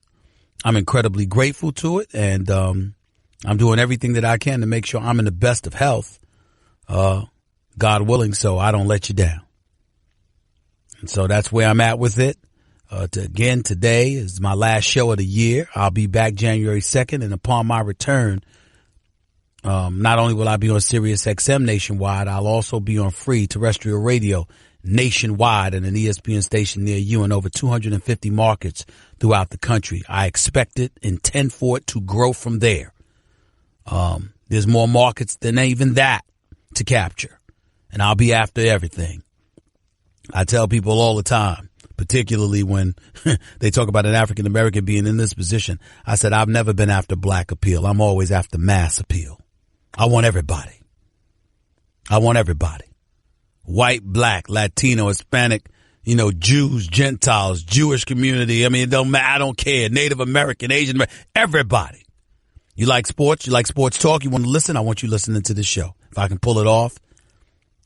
I'm incredibly grateful to it, and I'm doing everything that I can to make sure I'm in the best of health, God willing, so I don't let you down. And so that's where I'm at with it. Again, today is my last show of the year. I'll be back January 2nd, and upon my return, not only will I be on Sirius XM nationwide, I'll also be on free terrestrial radio nationwide and an ESPN station near you in over 250 markets throughout the country. I expect it, intend for it to grow from there. There's more markets than even that to capture. And I'll be after everything. I tell people all the time, particularly when they talk about an African American being in this position. I said, I've never been after black appeal. I'm always after mass appeal. I want everybody. I want everybody. White, black, Latino, Hispanic, Jews, Gentiles, Jewish community. I mean, it don't matter. I don't care. Native American, Asian American, everybody. You like sports? You like sports talk? You want to listen? I want you listening to this show. If I can pull it off,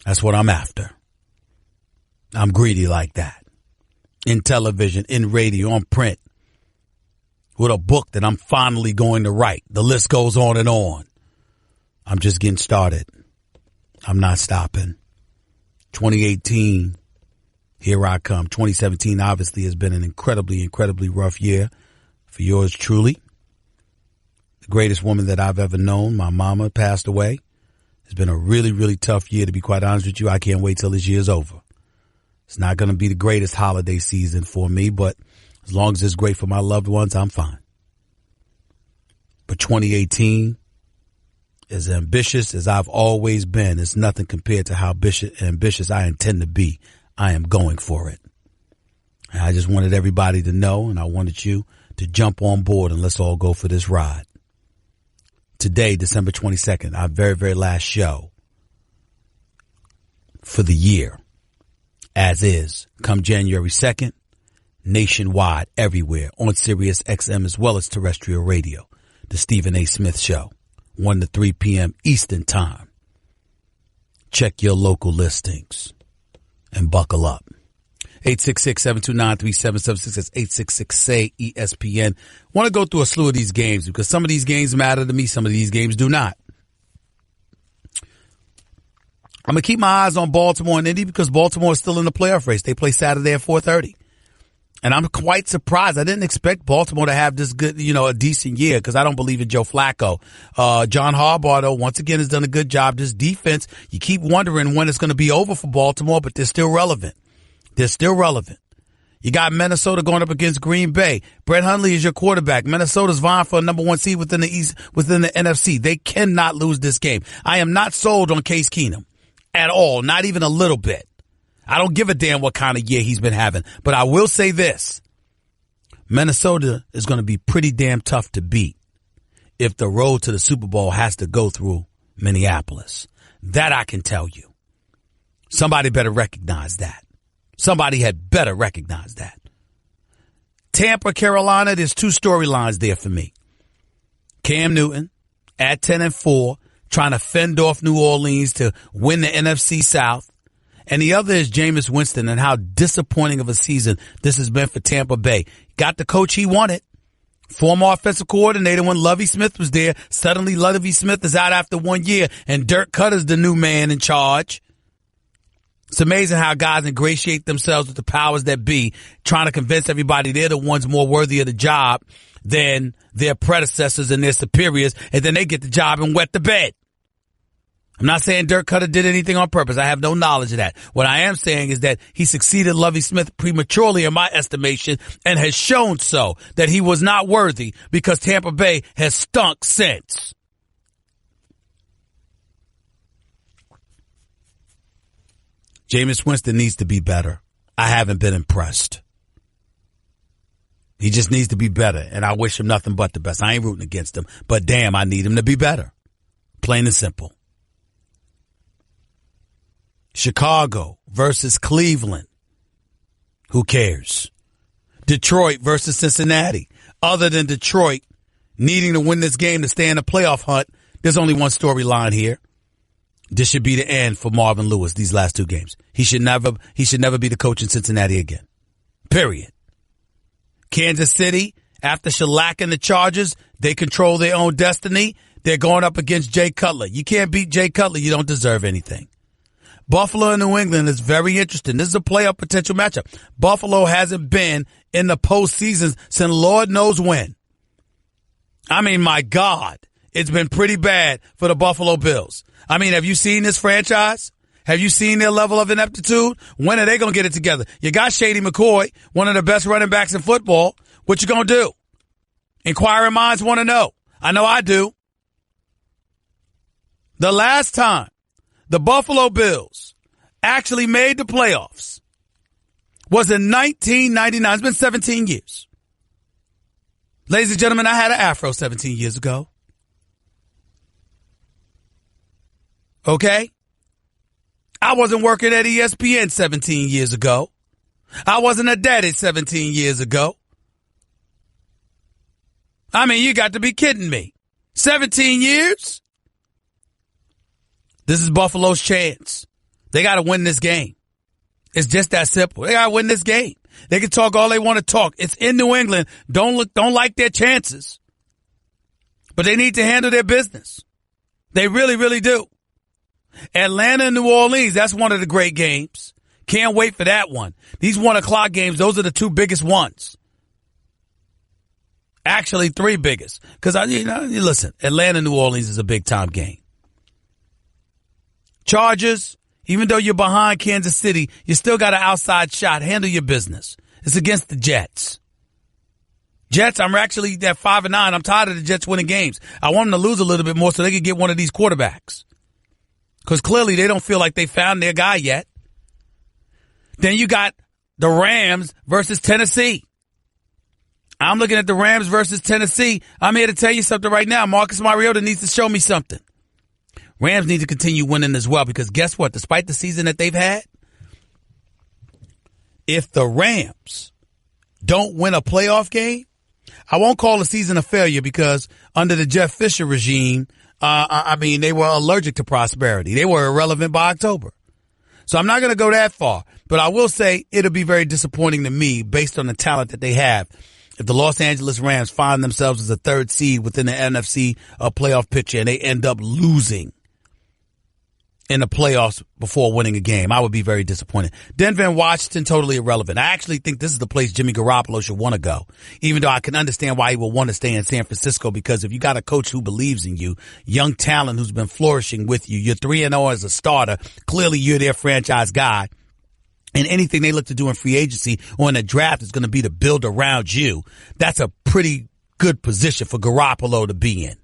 that's what I'm after. I'm greedy like that. In television, in radio, on print, with a book that I'm finally going to write. The list goes on and on. I'm just getting started. I'm not stopping. 2018, here I come. 2017 obviously has been an incredibly, incredibly rough year for yours truly. The greatest woman that I've ever known, my mama, passed away. It's been a really, really tough year, to be quite honest with you. I can't wait till this year's over. It's not going to be the greatest holiday season for me, but as long as it's great for my loved ones, I'm fine. But 2018, as ambitious as I've always been, it's nothing compared to how ambitious I intend to be. I am going for it. And I just wanted everybody to know, and I wanted you to jump on board and let's all go for this ride. Today, December 22nd, our very, very last show for the year. As is, come January 2nd, nationwide, everywhere, on Sirius XM as well as terrestrial radio. The Stephen A. Smith Show, 1 to 3 p.m. Eastern Time. Check your local listings and buckle up. 866-729-3776. That's 866-SAY-ESPN. Want to go through a slew of these games because some of these games matter to me, some of these games do not. I'm going to keep my eyes on Baltimore and Indy because Baltimore is still in the playoff race. They play Saturday at 4:30. And I'm quite surprised. I didn't expect Baltimore to have this good, a decent year because I don't believe in Joe Flacco. John Harbaugh, though, once again, has done a good job. This defense, you keep wondering when it's going to be over for Baltimore, but they're still relevant. They're still relevant. You got Minnesota going up against Green Bay. Brett Hundley is your quarterback. Minnesota's vying for a number 1 seed within the East, within the NFC. They cannot lose this game. I am not sold on Case Keenum at all, not even a little bit. I don't give a damn what kind of year he's been having. But I will say this. Minnesota is going to be pretty damn tough to beat if the road to the Super Bowl has to go through Minneapolis. That I can tell you. Somebody better recognize that. Somebody had better recognize that. Tampa, Carolina, there's 2 storylines there for me. Cam Newton at 10-4, trying to fend off New Orleans to win the NFC South. And the other is Jameis Winston and how disappointing of a season this has been for Tampa Bay. Got the coach he wanted. Former offensive coordinator when Lovie Smith was there. Suddenly Lovie Smith is out after 1 year and Dirk Cutter's the new man in charge. It's amazing how guys ingratiate themselves with the powers that be, trying to convince everybody they're the ones more worthy of the job than their predecessors and their superiors, and then they get the job and wet the bed. I'm not saying Dirk Cutter did anything on purpose. I have no knowledge of that. What I am saying is that he succeeded Lovie Smith prematurely in my estimation and has shown so that he was not worthy because Tampa Bay has stunk since. Jameis Winston needs to be better. I haven't been impressed. He just needs to be better, and I wish him nothing but the best. I ain't rooting against him, but damn, I need him to be better. Plain and simple. Chicago versus Cleveland. Who cares? Detroit versus Cincinnati. Other than Detroit needing to win this game to stay in the playoff hunt, there's only one storyline here. This should be the end for Marvin Lewis these last 2 games. He should never be the coach in Cincinnati again. Period. Kansas City, after shellacking the Chargers, they control their own destiny. They're going up against Jay Cutler. You can't beat Jay Cutler. You don't deserve anything. Buffalo and New England is very interesting. This is a playoff potential matchup. Buffalo hasn't been in the postseason since Lord knows when. I mean, my God, it's been pretty bad for the Buffalo Bills. I mean, have you seen this franchise? Have you seen their level of ineptitude? When are they going to get it together? You got Shady McCoy, one of the best running backs in football. What you going to do? Inquiring minds want to know. I know I do. The last time the Buffalo Bills actually made the playoffs was in 1999. It's been 17 years. Ladies and gentlemen, I had an afro 17 years ago. Okay? I wasn't working at ESPN 17 years ago. I wasn't a daddy 17 years ago. I mean, you got to be kidding me. 17 years? This is Buffalo's chance. They got to win this game. It's just that simple. They got to win this game. They can talk all they want to talk. It's in New England. Don't like their chances. But they need to handle their business. They really, really do. Atlanta and New Orleans, that's one of the great games. Can't wait for that one. These 1 o'clock games, those are the two biggest ones. Actually, 3 biggest. Because, listen, Atlanta and New Orleans is a big-time game. Chargers, even though you're behind Kansas City, you still got an outside shot. Handle your business. It's against the Jets. Jets, I'm actually at 5-9. I'm tired of the Jets winning games. I want them to lose a little bit more so they can get one of these quarterbacks. Because clearly they don't feel like they found their guy yet. Then you got the Rams versus Tennessee. I'm looking at the Rams versus Tennessee. I'm here to tell you something right now. Marcus Mariota needs to show me something. Rams need to continue winning as well because guess what? Despite the season that they've had, if the Rams don't win a playoff game, I won't call the season a failure because under the Jeff Fisher regime, they were allergic to prosperity. They were irrelevant by October. So I'm not going to go that far, but I will say it'll be very disappointing to me based on the talent that they have if the Los Angeles Rams find themselves as a 3rd seed within the NFC playoff picture and they end up losing in the playoffs before winning a game. I would be very disappointed. Denver and Washington, totally irrelevant. I actually think this is the place Jimmy Garoppolo should want to go, even though I can understand why he will want to stay in San Francisco because if you got a coach who believes in you, young talent who's been flourishing with you, you're 3-0 as a starter, clearly you're their franchise guy. And anything they look to do in free agency or in the draft is going to be to build around you. That's a pretty good position for Garoppolo to be in.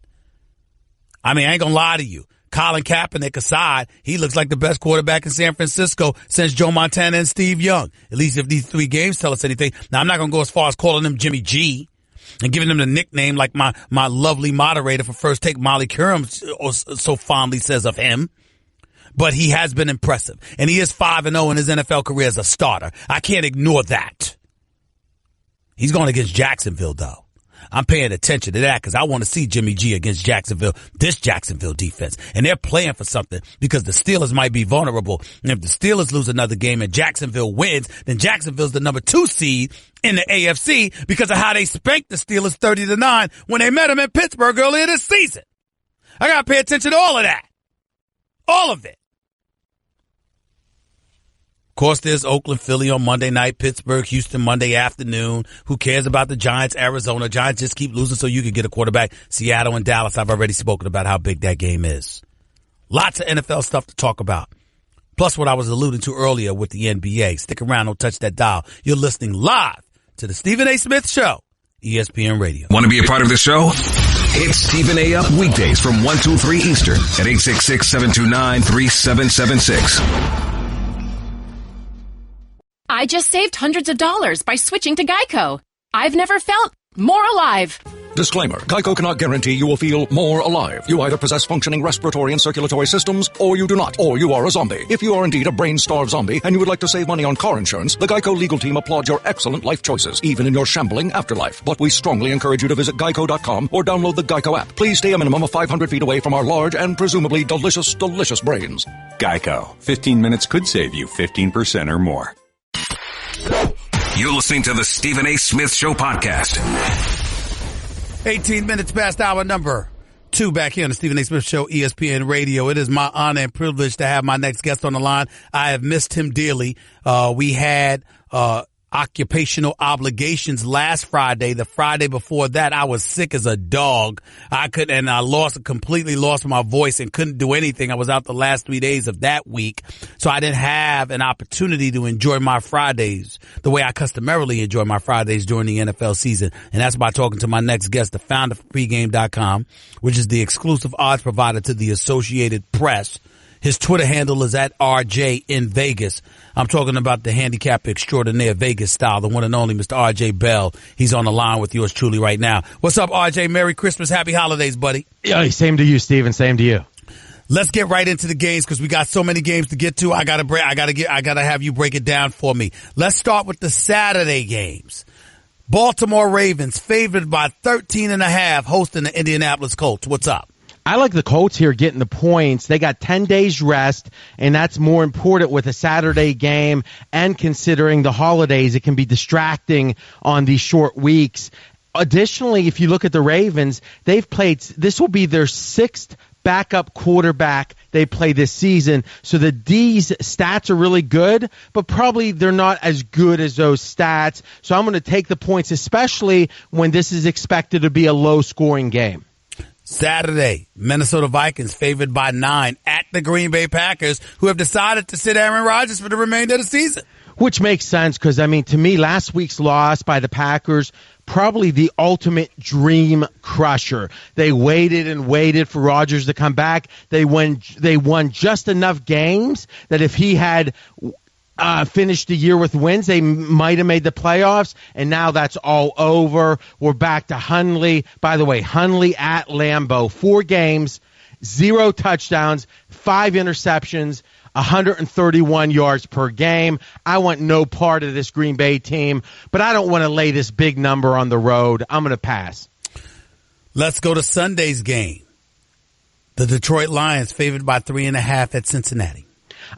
I mean, I ain't going to lie to you. Colin Kaepernick aside, he looks like the best quarterback in San Francisco since Joe Montana and Steve Young. At least if these 3 games tell us anything. Now, I'm not going to go as far as calling him Jimmy G and giving him the nickname like my lovely moderator for First Take, Molly Curran, so fondly says of him. But he has been impressive. And he is 5-0 in his NFL career as a starter. I can't ignore that. He's going against Jacksonville, though. I'm paying attention to that because I want to see Jimmy G against Jacksonville, this Jacksonville defense. And they're playing for something because the Steelers might be vulnerable. And if the Steelers lose another game and Jacksonville wins, then Jacksonville's the number 2 seed in the AFC because of how they spanked the Steelers 30-9 when they met them in Pittsburgh earlier this season. I got to pay attention to all of that. All of it. Of course, there's Oakland, Philly on Monday night, Pittsburgh, Houston Monday afternoon. Who cares about the Giants, Arizona? Giants just keep losing so you can get a quarterback. Seattle and Dallas, I've already spoken about how big that game is. Lots of NFL stuff to talk about. Plus what I was alluding to earlier with the NBA. Stick around, don't touch that dial. You're listening live to the Stephen A. Smith Show, ESPN Radio. Want to be a part of the show? Hit Stephen A. up weekdays from 1 to 3 Eastern at 866-729-3776. I just saved hundreds of dollars by switching to Geico. I've never felt more alive. Disclaimer. Geico cannot guarantee you will feel more alive. You either possess functioning respiratory and circulatory systems, or you do not, or you are a zombie. If you are indeed a brain-starved zombie and you would like to save money on car insurance, the Geico legal team applauds your excellent life choices, even in your shambling afterlife. But we strongly encourage you to visit Geico.com or download the Geico app. Please stay a minimum of 500 feet away from our large and presumably delicious, delicious brains. Geico. 15 minutes could save you 15% or more. You're listening to the Stephen A. Smith Show podcast. 18 minutes past hour number 2 back here on the Stephen A. Smith Show, ESPN Radio. It is my honor and privilege to have my next guest on the line. I have missed him dearly. We had occupational obligations last Friday. The Friday before that, I was sick as a dog. I completely lost my voice and couldn't do anything. I was out the last 3 days of that week. So I didn't have an opportunity to enjoy my Fridays the way I customarily enjoy my Fridays during the NFL season. And that's by talking to my next guest, the founder of pregame.com, which is the exclusive odds provider to the Associated Press. His Twitter handle is at RJ in Vegas. I'm talking about the handicapper extraordinaire Vegas style, the one and only Mr. RJ Bell. He's on the line with yours truly right now. What's up, RJ? Merry Christmas. Happy holidays, buddy. Yeah, same to you, Steven. Same to you. Let's get right into the games because we got so many games to get to. I gotta have you break it down for me. Let's start with the Saturday games. Baltimore Ravens favored by 13.5 hosting the Indianapolis Colts. What's up? I like the Colts here getting the points. They got 10 days rest, and that's more important with a Saturday game. And considering the holidays, it can be distracting on these short weeks. Additionally, if you look at the Ravens, this will be their 6th backup quarterback they play this season. So the D's stats are really good, but probably they're not as good as those stats. So I'm going to take the points, especially when this is expected to be a low-scoring game. Saturday, Minnesota Vikings favored by 9 at the Green Bay Packers, who have decided to sit Aaron Rodgers for the remainder of the season. Which makes sense because, to me, last week's loss by the Packers, probably the ultimate dream crusher. They waited and waited for Rodgers to come back. They won just enough games that if he had finished the year with wins, they might have made the playoffs, and now that's all over. We're back to Hundley. By the way, Hundley at Lambeau, 4 games, 0 touchdowns, 5 interceptions, 131 yards per game. I want no part of this Green Bay team, but I don't want to lay this big number on the road. I'm going to pass. Let's go to Sunday's game. The Detroit Lions favored by 3.5 at Cincinnati.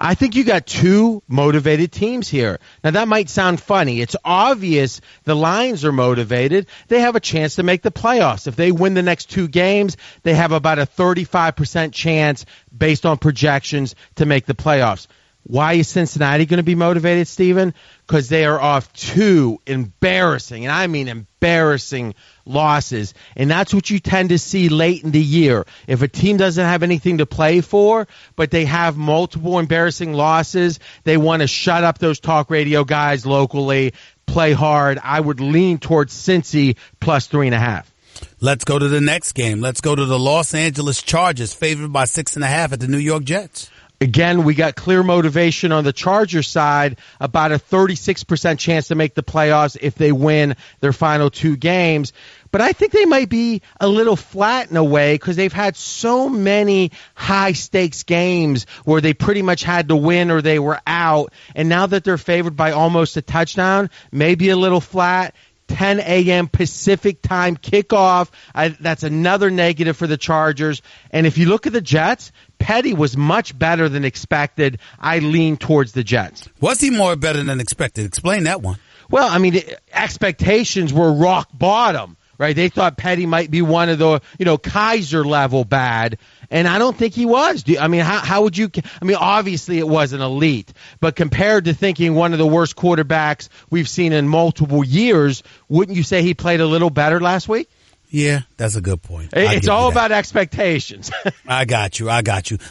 I think you got 2 motivated teams here. Now, that might sound funny. It's obvious the Lions are motivated. They have a chance to make the playoffs. If they win the next 2 games, they have about a 35% chance based on projections to make the playoffs. Why is Cincinnati going to be motivated, Steven? Because they are off 2 embarrassing, and I mean embarrassing losses. And that's what you tend to see late in the year. If a team doesn't have anything to play for, but they have multiple embarrassing losses, they want to shut up those talk radio guys locally, play hard. I would lean towards Cincy plus 3.5. Let's go to the next game. Let's go to the Los Angeles Chargers favored by 6.5 at the New York Jets. Again, we got clear motivation on the Chargers side, about a 36% chance to make the playoffs if they win their final 2 games. But I think they might be a little flat in a way because they've had so many high-stakes games where they pretty much had to win or they were out. And now that they're favored by almost a touchdown, maybe a little flat. 10 a.m. Pacific time kickoff. That's another negative for the Chargers. And if you look at the Jets, Petty was much better than expected. I lean towards the Jets. Was he more better than expected? Explain that one. Well, expectations were rock bottom, right? They thought Petty might be one of the, Kaiser level bad. And I don't think he was. How would you? Obviously it wasn't elite, but compared to thinking one of the worst quarterbacks we've seen in multiple years, wouldn't you say he played a little better last week? Yeah, that's a good point. It's all about expectations. I got you.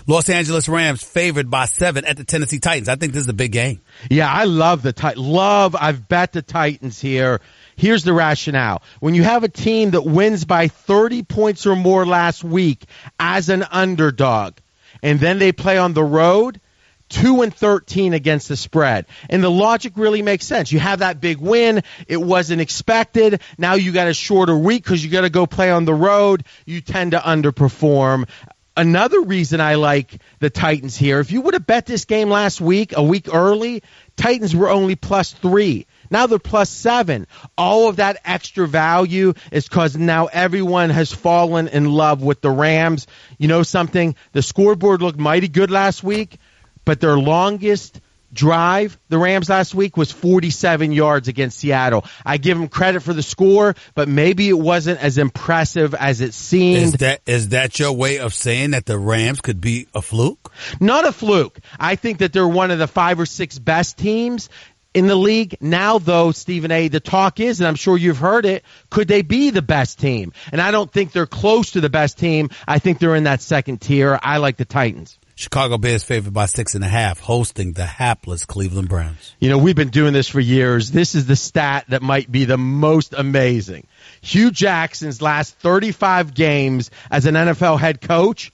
Los Angeles Rams favored by 7 at the Tennessee Titans. I think this is a big game. Yeah, I love the Titans. I've bet the Titans here. Here's the rationale. When you have a team that wins by 30 points or more last week as an underdog, and then they play on the road, 2-13 against the spread. And the logic really makes sense. You have that big win. It wasn't expected. Now you got a shorter week because you got to go play on the road. You tend to underperform. Another reason I like the Titans here, if you would have bet this game last week, a week early, Titans were only +3. Now they're +7. All of that extra value is because now everyone has fallen in love with the Rams. You know something? The scoreboard looked mighty good last week, but their longest drive, the Rams last week, was 47 yards against Seattle. I give them credit for the score, but maybe it wasn't as impressive as it seemed. Is that your way of saying that the Rams could be a fluke? Not a fluke. I think that they're one of the 5 or 6 best teams. in the league. Now, though, Stephen A., the talk is, and I'm sure you've heard it, could they be the best team? And I don't think they're close to the best team. I think they're in that second tier. I like the Titans. Chicago Bears favored by 6.5, hosting the hapless Cleveland Browns. You know, we've been doing this for years. This is the stat that might be the most amazing. Hugh Jackson's last 35 games as an NFL head coach,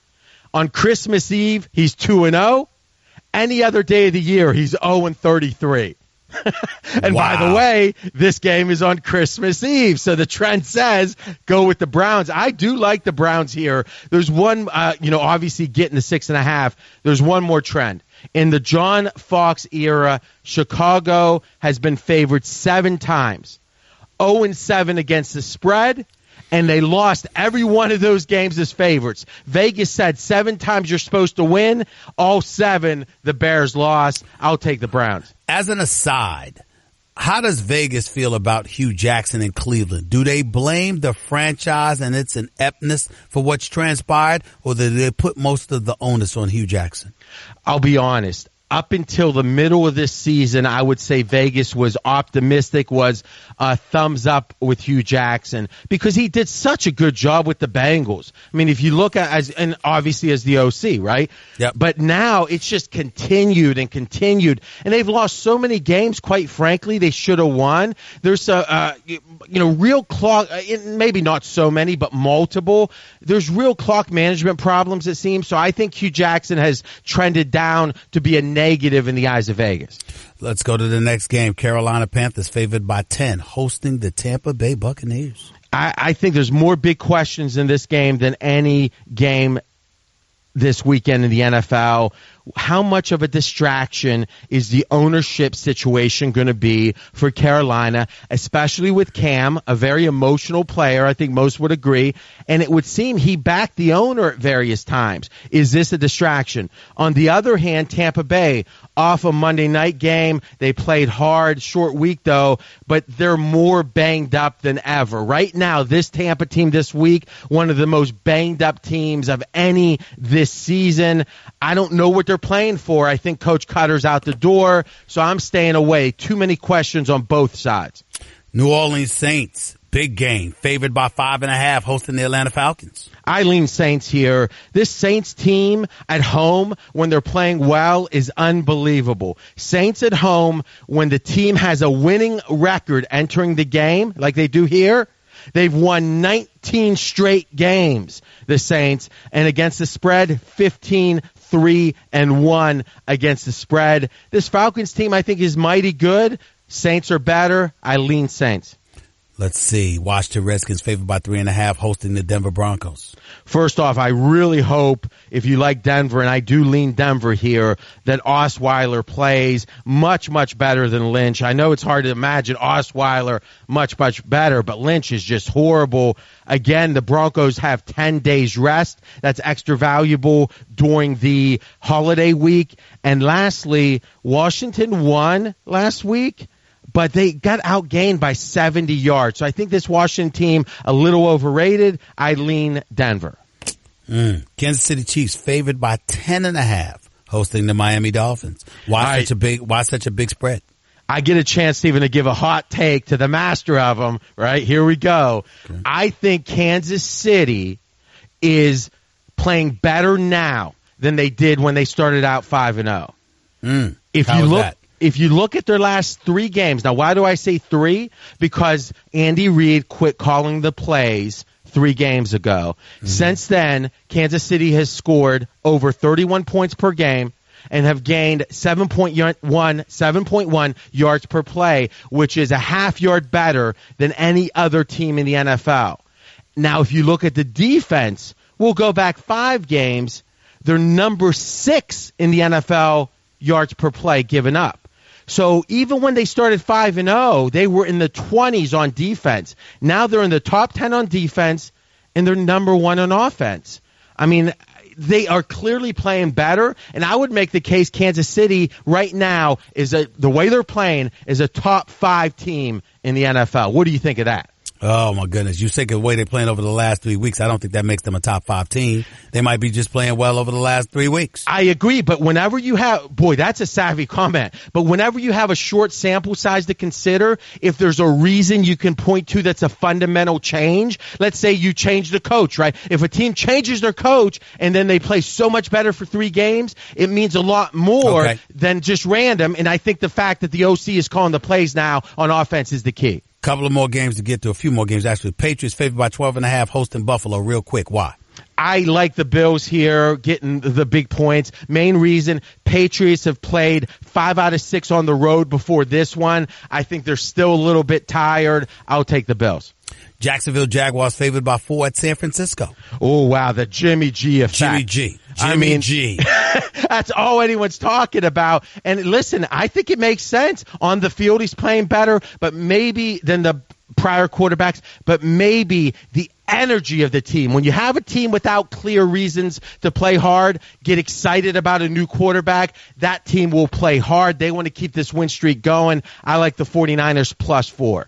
on Christmas Eve, he's 2-0. Any other day of the year, he's 0-33. And wow. By the way, this game is on Christmas Eve, so the trend says go with the Browns. I do like the Browns here. There's one, obviously getting the 6.5. There's one more trend. In the John Fox era, Chicago has been favored 7 times, 0-7 against the spread, and they lost every one of those games as favorites. Vegas said 7 times you're supposed to win. All 7, the Bears lost. I'll take the Browns. As an aside, how does Vegas feel about Hugh Jackson in Cleveland? Do they blame the franchise and its ineptness for what's transpired, or do they put most of the onus on Hugh Jackson? I'll be honest. Up until the middle of this season, I would say Vegas was optimistic, was a thumbs up with Hugh Jackson because he did such a good job with the Bengals. I mean, if you look at and obviously as the OC, right? Yep. But now it's just continued, and they've lost so many games. Quite frankly, they should have won. There's real clock, maybe not so many, but multiple. There's real clock management problems, it seems. So I think Hugh Jackson has trended down to be a negative in the eyes of Vegas. Let's go to the next game. Carolina Panthers favored by 10, hosting the Tampa Bay Buccaneers. I think there's more big questions in this game than any game this weekend in the NFL. How much of a distraction is the ownership situation going to be for Carolina, especially with Cam, a very emotional player, I think most would agree, and it would seem he backed the owner at various times. Is this a distraction? On the other hand, Tampa Bay, off a Monday night game, they played hard, short week though, but they're more banged up than ever. Right now, this Tampa team this week, one of the most banged up teams of any this season. I don't know what they're playing for. I think Coach Cutter's out the door, so I'm staying away. Too many questions on both sides. New Orleans Saints, big game, favored by 5.5, hosting the Atlanta Falcons. I lean Saints here. This Saints team at home, when they're playing well, is unbelievable. Saints at home, when the team has a winning record entering the game, like they do here, they've won 19 straight games, the Saints, and against the spread, 15-3-1 against the spread. This Falcons team, I think, is mighty good. Saints are better. I lean Saints. Let's see. Washington Redskins favored by 3.5, hosting the Denver Broncos. First off, I really hope, if you like Denver, and I do lean Denver here, that Osweiler plays much, much better than Lynch. I know it's hard to imagine Osweiler much, much better, but Lynch is just horrible. Again, the Broncos have 10 days rest. That's extra valuable during the holiday week. And lastly, Washington won last week, but they got outgained by 70 yards. So I think this Washington team a little overrated. I lean Denver. Kansas City Chiefs favored by 10.5, hosting the Miami Dolphins. Why such a big spread? I get a chance, Stephen, to give a hot take to the master of them. Right, here we go. Okay. I think Kansas City is playing better now than they did when they started out 5-0. If you look at their last 3 games, now why do I say 3? Because Andy Reid quit calling the plays 3 games ago. Since then, Kansas City has scored over 31 points per game and have gained 7.1 yards per play, which is a half yard better than any other team in the NFL. Now, if you look at the defense, we'll go back 5 games. They're number 6 in the NFL yards per play given up. So even when they started 5-0, they were in the 20s on defense. Now they're in the top 10 on defense, and they're number 1 on offense. I mean, they are clearly playing better, and I would make the case Kansas City right now the way they're playing is a top 5 team in the NFL. What do you think of that? Oh, my goodness. You think of the way they're playing over the last 3 weeks, I don't think that makes them a top 5 team. They might be just playing well over the last 3 weeks. I agree, but whenever you have, boy, that's a savvy comment, but whenever you have a short sample size to consider, if there's a reason you can point to that's a fundamental change, let's say you change the coach, right? If a team changes their coach and then they play so much better for 3 games, it means a lot more than just random, and I think the fact that the OC is calling the plays now on offense is the key. Couple of more games to get to, a few more games actually. Patriots favored by 12.5, hosting Buffalo. Real quick, why? I like the Bills here getting the big points. Main reason, Patriots have played 5 out of 6 on the road before this one. I think they're still a little bit tired. I'll take the Bills. Jacksonville Jaguars favored by 4 at San Francisco. Oh, wow, the Jimmy G effect. Jimmy G. That's all anyone's talking about. And listen, I think it makes sense. On the field, he's playing better, but maybe than the prior quarterbacks, but maybe the energy of the team. When you have a team without clear reasons to play hard, get excited about a new quarterback, that team will play hard. They want to keep this win streak going. I like the 49ers +4.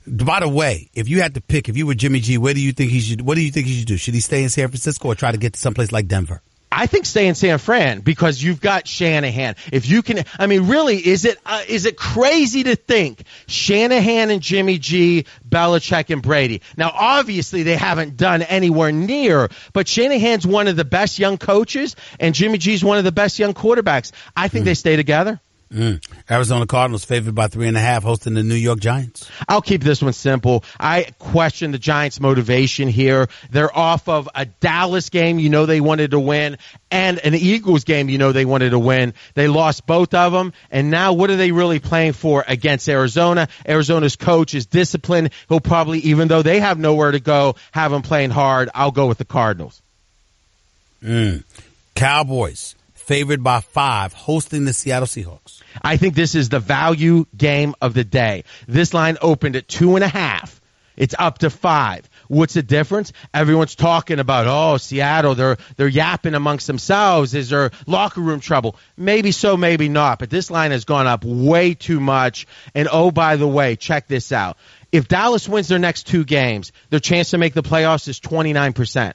By the way, if you had to pick, if you were Jimmy G, what do you think he should do? Should he stay in San Francisco or try to get to someplace like Denver? I think stay in San Fran because you've got Shanahan. If you can, I mean, really, is it crazy to think Shanahan and Jimmy G, Belichick and Brady? Now, obviously, they haven't done anywhere near, but Shanahan's one of the best young coaches and Jimmy G's one of the best young quarterbacks. I think they stay together. Arizona Cardinals favored by 3.5, hosting the New York Giants. I'll keep this one simple. I question the Giants' motivation here. They're off of a Dallas game they wanted to win and an Eagles game they wanted to win. They lost both of them, and now what are they really playing for against Arizona? Arizona's coach is disciplined. He'll probably, even though they have nowhere to go, have them playing hard. I'll go with the Cardinals. Cowboys favored by 5, hosting the Seattle Seahawks. I think this is the value game of the day. This line opened at 2.5. It's up to 5. What's the difference? Everyone's talking about, Seattle, they're yapping amongst themselves. Is there locker room trouble? Maybe so, maybe not. But this line has gone up way too much. And by the way, check this out. If Dallas wins their next 2 games, their chance to make the playoffs is 29%.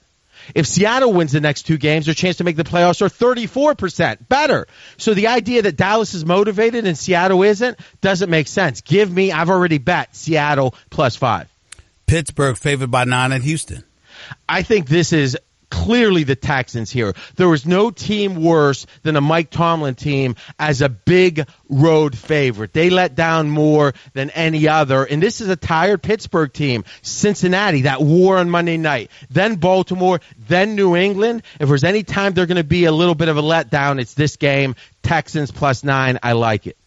If Seattle wins the next 2 games, their chance to make the playoffs are 34% better. So the idea that Dallas is motivated and Seattle isn't doesn't make sense. I've already bet Seattle +5. Pittsburgh favored by 9 at Houston. I think this is clearly the Texans here. There was no team worse than a Mike Tomlin team as a big road favorite. They let down more than any other, and this is a tired Pittsburgh team. Cincinnati, that war on Monday night, then Baltimore, then New England. If there's any time they're going to be a little bit of a letdown, it's this game. Texans +9. I like it.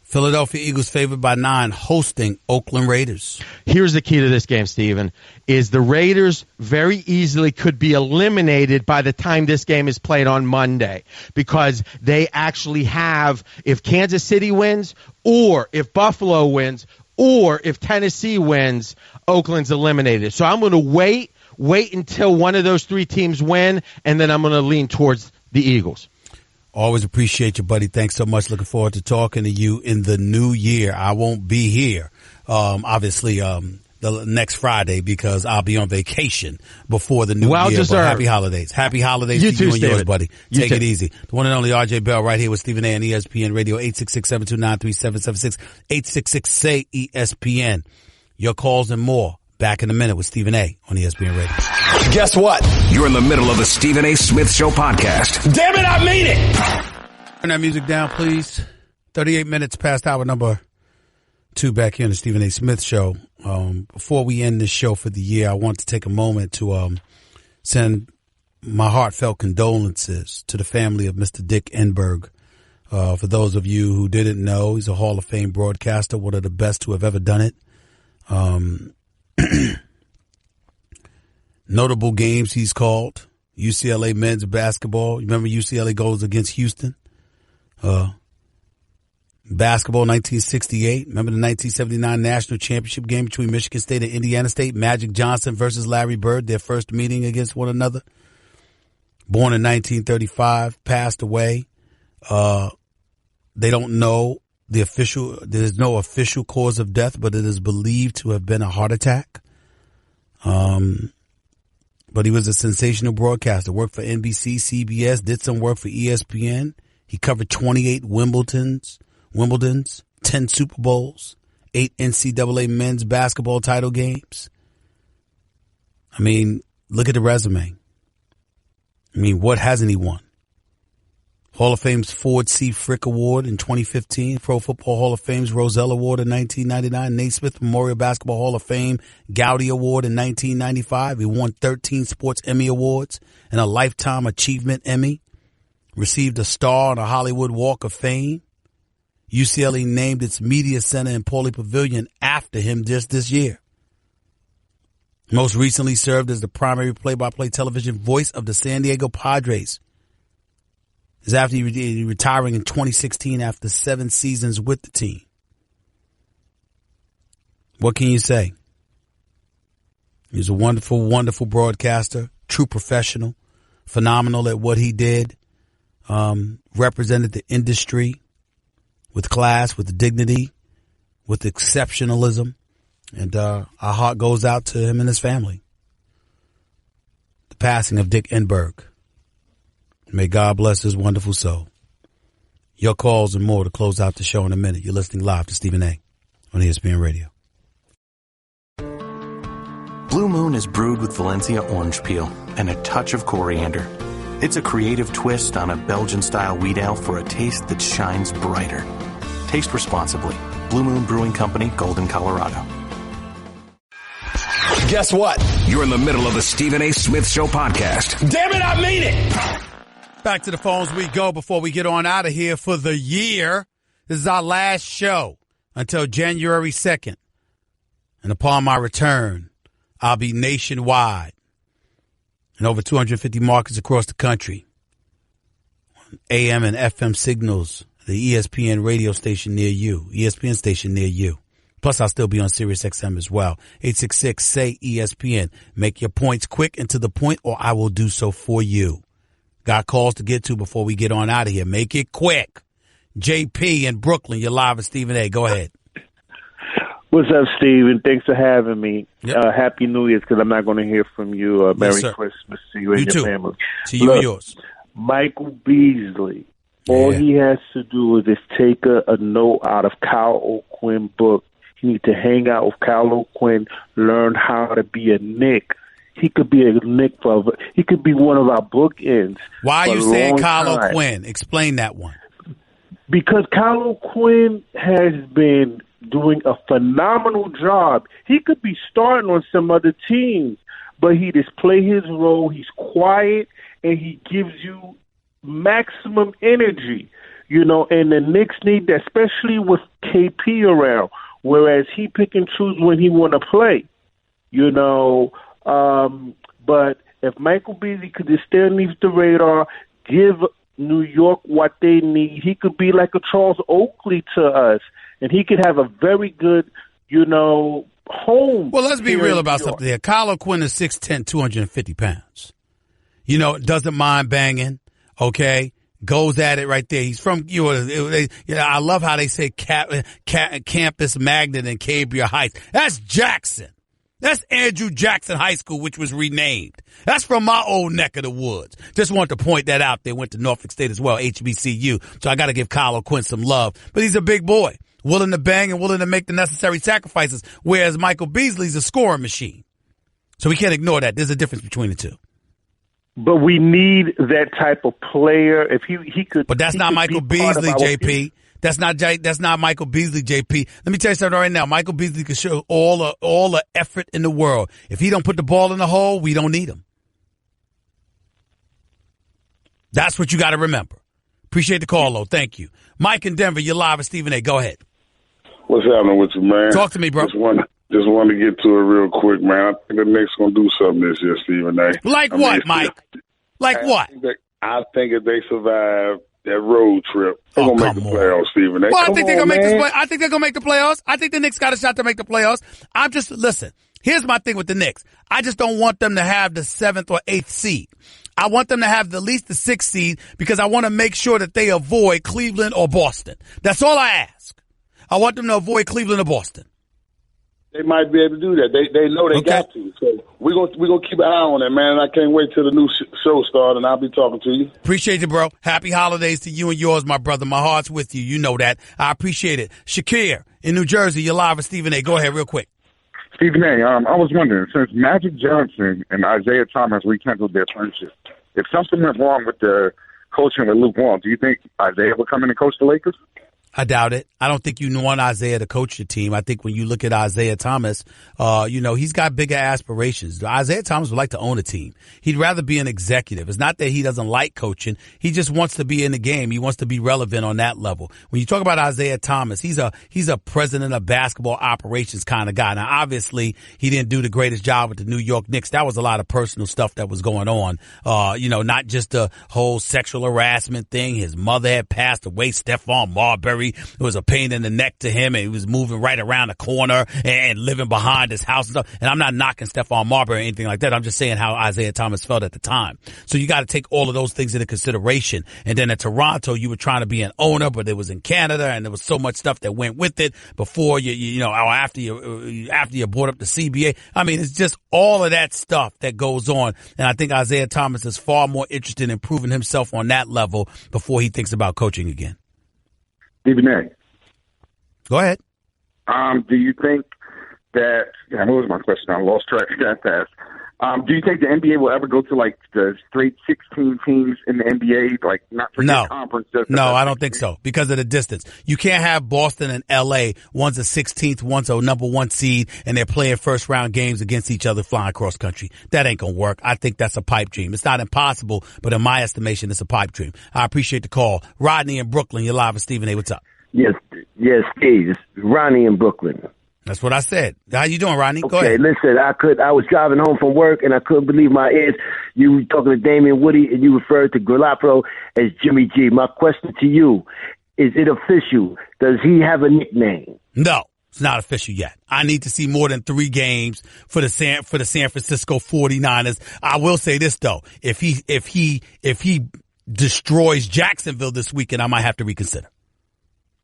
Philadelphia Eagles favored by 9, hosting Oakland Raiders. Here's the key to this game, Steven, is the Raiders very easily could be eliminated by the time this game is played on Monday because they actually have, if Kansas City wins or if Buffalo wins or if Tennessee wins, Oakland's eliminated. So I'm going to wait until one of those 3 teams win, and then I'm going to lean towards the Eagles. Always appreciate you, buddy. Thanks so much. Looking forward to talking to you in the new year. I won't be here, obviously, the next Friday because I'll be on vacation before the new year. But happy holidays. Happy holidays to you and yours, buddy. Take it easy. The one and only RJ Bell right here with Stephen A. and ESPN Radio, 866-729-3776, 866-SAY-ESPN. Your calls and more. Back in a minute with Stephen A. on ESPN Radio. Guess what? You're in the middle of the Stephen A. Smith Show podcast. Damn it, I mean it! Turn that music down, please. 38 minutes past hour number 2 back here on the Stephen A. Smith Show. Before we end this show for the year, I want to take a moment to send my heartfelt condolences to the family of Mr. Dick Enberg. For those of you who didn't know, he's a Hall of Fame broadcaster, one of the best to have ever done it. Notable games he's called: UCLA men's basketball. You remember UCLA goes against Houston? Basketball 1968. Remember the 1979 national championship game between Michigan State and Indiana State? Magic Johnson versus Larry Bird, their first meeting against one another. Born in 1935, passed away. They don't know There's no official cause of death, but it is believed to have been a heart attack. But he was a sensational broadcaster, worked for NBC, CBS, did some work for ESPN. He covered 28 Wimbledons, 10 Super Bowls, 8 NCAA men's basketball title games. I mean, look at the resume. I mean, what hasn't he won? Hall of Fame's Ford C. Frick Award in 2015, Pro Football Hall of Fame's Roselle Award in 1999, Naismith Memorial Basketball Hall of Fame Gowdy Award in 1995. He won 13 Sports Emmy Awards and a Lifetime Achievement Emmy. Received a star on a Hollywood Walk of Fame. UCLA named its media center in Pauley Pavilion after him just this year. Most recently served as the primary play-by-play television voice of the San Diego Padres. Is after he retiring in 2016 after 7 seasons with the team. What can you say? He's a wonderful, wonderful broadcaster, true professional, phenomenal at what he did, represented the industry with class, with dignity, with exceptionalism, and our heart goes out to him and his family. The passing of Dick Enberg. May God bless his wonderful soul. Your calls and more to close out the show in a minute. You're listening live to Stephen A. on ESPN Radio. Blue Moon is brewed with Valencia orange peel and a touch of coriander. It's a creative twist on a Belgian-style wheat ale for a taste that shines brighter. Taste responsibly. Blue Moon Brewing Company, Golden, Colorado. Guess what? You're in the middle of the Stephen A. Smith Show podcast. Damn it, I mean it! Back to the phones we go before we get on out of here for the year. This is our last show until January 2nd. And upon my return, I'll be nationwide in over 250 markets across the country. AM and FM signals, the ESPN radio station near you, ESPN station near you. Plus, I'll still be on Sirius XM as well. 866-SAY-ESPN. Make your points quick and to the point, or I will do so for you. Got calls to get to before we get on out of here. Make it quick. JP in Brooklyn, you're live with Stephen A. Go ahead. What's up, Steven? Thanks for having me. Yep. Happy New Year's, because I'm not going to hear from you. Merry Yes, Christmas to you and You your too. family. To you and yours. Michael Beasley. All he has to do is just take a note out of Kyle O'Quinn's book. He needs to hang out with Kyle O'Quinn, learn how to be a Knick. He could be a Knick he could be one of our bookends. Why are you saying Kyle O'Quinn? Explain that one. Because Kyle O'Quinn has been doing a phenomenal job. He could be starting on some other teams, but he just play his role. He's quiet, and he gives you maximum energy, and the Knicks need that, especially with KP around, whereas he pick and choose when he want to play, but if Michael Beasley could just stay underneath the radar, give New York what they need, he could be like a Charles Oakley to us, and he could have a very good, home. Well, let's be real about something here. Kyle O'Quinn is 6'10", 250 pounds. Doesn't mind banging, okay? Goes at it right there. He's from, I love how they say Campus Magnet and Cabria Heights. That's Jackson. That's Andrew Jackson High School, which was renamed. That's from my old neck of the woods. Just wanted to point that out. They went to Norfolk State as well, HBCU. So I got to give Kyle O'Quinn some love. But he's a big boy, willing to bang and willing to make the necessary sacrifices, whereas Michael Beasley's a scoring machine. So we can't ignore that. There's a difference between the two. But we need that type of player. If he could, but that's not Michael Beasley, JP. That's not Michael Beasley, JP. Let me tell you something right now. Michael Beasley can show all the effort in the world. If he don't put the ball in the hole, we don't need him. That's what you got to remember. Appreciate the call, though. Thank you. Mike in Denver, you're live with Stephen A. Go ahead. What's happening with you, man? Talk to me, bro. Just want to get to it real quick, man. I think the Knicks going to do something this year, Stephen A. Like what, Mike? Like what? I think if they survive that road trip. They're going to make the playoffs, Stephen. Well, I think they're going to make this. I think they're going to make the playoffs. I think the Knicks got a shot to make the playoffs. Listen, here's my thing with the Knicks. I just don't want them to have the 7th or 8th seed. I want them to have at least the 6th seed because I want to make sure that they avoid Cleveland or Boston. That's all I ask. I want them to avoid Cleveland or Boston. They might be able to do that. They know they got to. So we're gonna keep an eye on that, man. And I can't wait till the new show starts, and I'll be talking to you. Appreciate you, bro. Happy holidays to you and yours, my brother. My heart's with you. You know that. I appreciate it. Shakir in New Jersey, you're live with Stephen A. Go ahead real quick. Stephen A., I was wondering, since Magic Johnson and Isaiah Thomas rekindled their friendship, if something went wrong with the coaching with Luke Walton, do you think Isaiah would come in and coach the Lakers? I doubt it. I don't think you want Isaiah to coach your team. I think when you look at Isaiah Thomas, he's got bigger aspirations. Isaiah Thomas would like to own a team. He'd rather be an executive. It's not that he doesn't like coaching. He just wants to be in the game. He wants to be relevant on that level. When you talk about Isaiah Thomas, he's a president of basketball operations kind of guy. Now, obviously, he didn't do the greatest job with the New York Knicks. That was a lot of personal stuff that was going on. Not just the whole sexual harassment thing. His mother had passed away, Stephon Marbury. It was a pain in the neck to him, and he was moving right around the corner and living behind his house and stuff. And I'm not knocking Stephon Marbury or anything like that. I'm just saying how Isaiah Thomas felt at the time. So you got to take all of those things into consideration. And then at Toronto, you were trying to be an owner, but it was in Canada, and there was so much stuff that went with it before after you brought up the CBA. I mean, it's just all of that stuff that goes on. And I think Isaiah Thomas is far more interested in proving himself on that level before he thinks about coaching again. Stephen A. Go ahead. Do you think that – what was my question? I lost track that fast. Do you think the NBA will ever go to, like, the straight 16 teams in the NBA, like, not for the conference? No, I don't think so because of the distance. You can't have Boston and L.A. One's a 16th, one's a number 1 seed, and they're playing first-round games against each other flying across country. That ain't going to work. I think that's a pipe dream. It's not impossible, but in my estimation, it's a pipe dream. I appreciate the call. Rodney in Brooklyn, you're live with Stephen A. What's up? Yes, Steve. It's Ronnie in Brooklyn. That's what I said. How you doing, Rodney? Go ahead. Listen, I was driving home from work and I couldn't believe my ears. You were talking to Damien Woody and you referred to Garoppolo as Jimmy G. My question to you, is it official? Does he have a nickname? No, it's not official yet. I need to see more than 3 games for the San Francisco 49ers. I will say this though, if he destroys Jacksonville this weekend, I might have to reconsider.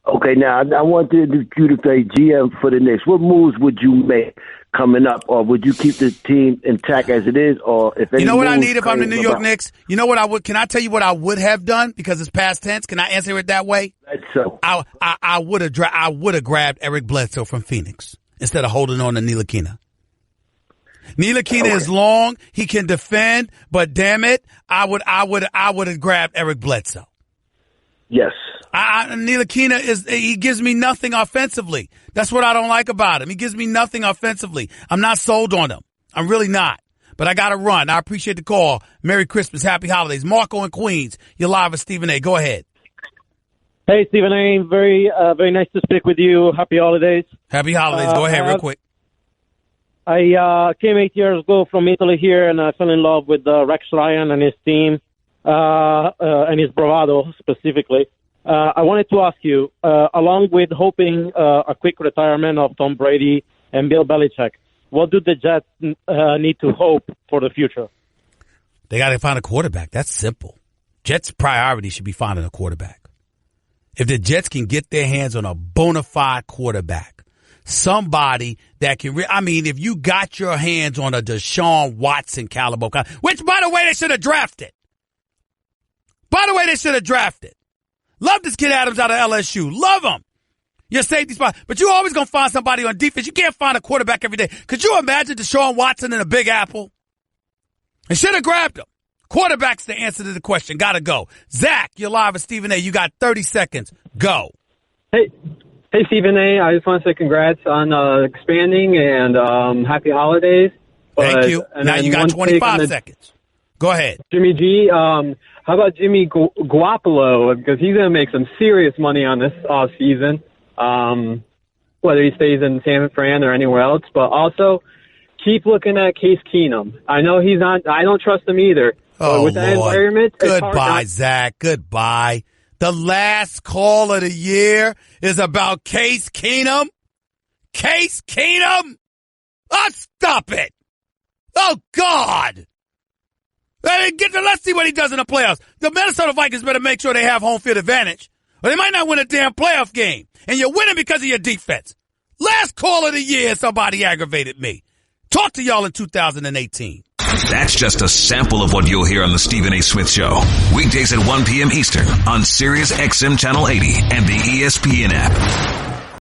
Okay, now I want you to play GM for the Knicks. What moves would you make coming up, or would you keep the team intact as it is, or if any? You know what I need if I'm the New York Knicks? You know what I would? Can I tell you what I would have done because it's past tense? Can I answer it that way? So I would have grabbed Eric Bledsoe from Phoenix instead of holding on to Ntilikina. Ntilikina is long, he can defend, but damn it, I would have grabbed Eric Bledsoe. Yes. Ntilikina he gives me nothing offensively. That's what I don't like about him. He gives me nothing offensively. I'm not sold on him. I'm really not. But I got to run. I appreciate the call. Merry Christmas. Happy holidays. Marco in Queens. You're live with Stephen A. Go ahead. Hey, Stephen A. Very nice to speak with you. Happy holidays. Happy holidays. Go ahead real quick. I came 8 years ago from Italy here, and I fell in love with Rex Ryan and his team. And his bravado specifically. I wanted to ask you, along with hoping a quick retirement of Tom Brady and Bill Belichick, what do the Jets need to hope for the future? They got to find a quarterback. That's simple. Jets' priority should be finding a quarterback. If the Jets can get their hands on a bona fide quarterback, somebody that can if you got your hands on a Deshaun Watson caliber, which, by the way, they should have drafted. Love this kid Adams out of LSU. Love him. Your safety spot. But you always going to find somebody on defense. You can't find a quarterback every day. Could you imagine Deshaun Watson in a Big Apple? They should have grabbed him. Quarterback's the answer to the question. Got to go. Zach, you're live with Stephen A. You got 30 seconds. Go. Hey, Stephen A. I just want to say congrats on expanding and happy holidays. Thank you. Now you got 25 seconds. Go ahead. Jimmy G, how about Jimmy Garoppolo? Because he's going to make some serious money on this offseason, whether he stays in San Fran or anywhere else. But also, keep looking at Case Keenum. I know he's not – I don't trust him either. Oh, with that Lord. environment, Goodbye, Zach. Goodbye. The last call of the year is about Case Keenum. Case Keenum? Oh, stop it. Oh, God. Let's see what he does in the playoffs. The Minnesota Vikings better make sure they have home field advantage, or they might not win a damn playoff game. And you're winning because of your defense. Last call of the year, somebody aggravated me. Talk to y'all in 2018. That's just a sample of what you'll hear on the Stephen A. Smith Show. Weekdays at 1 p.m. Eastern on Sirius XM Channel 80 and the ESPN app.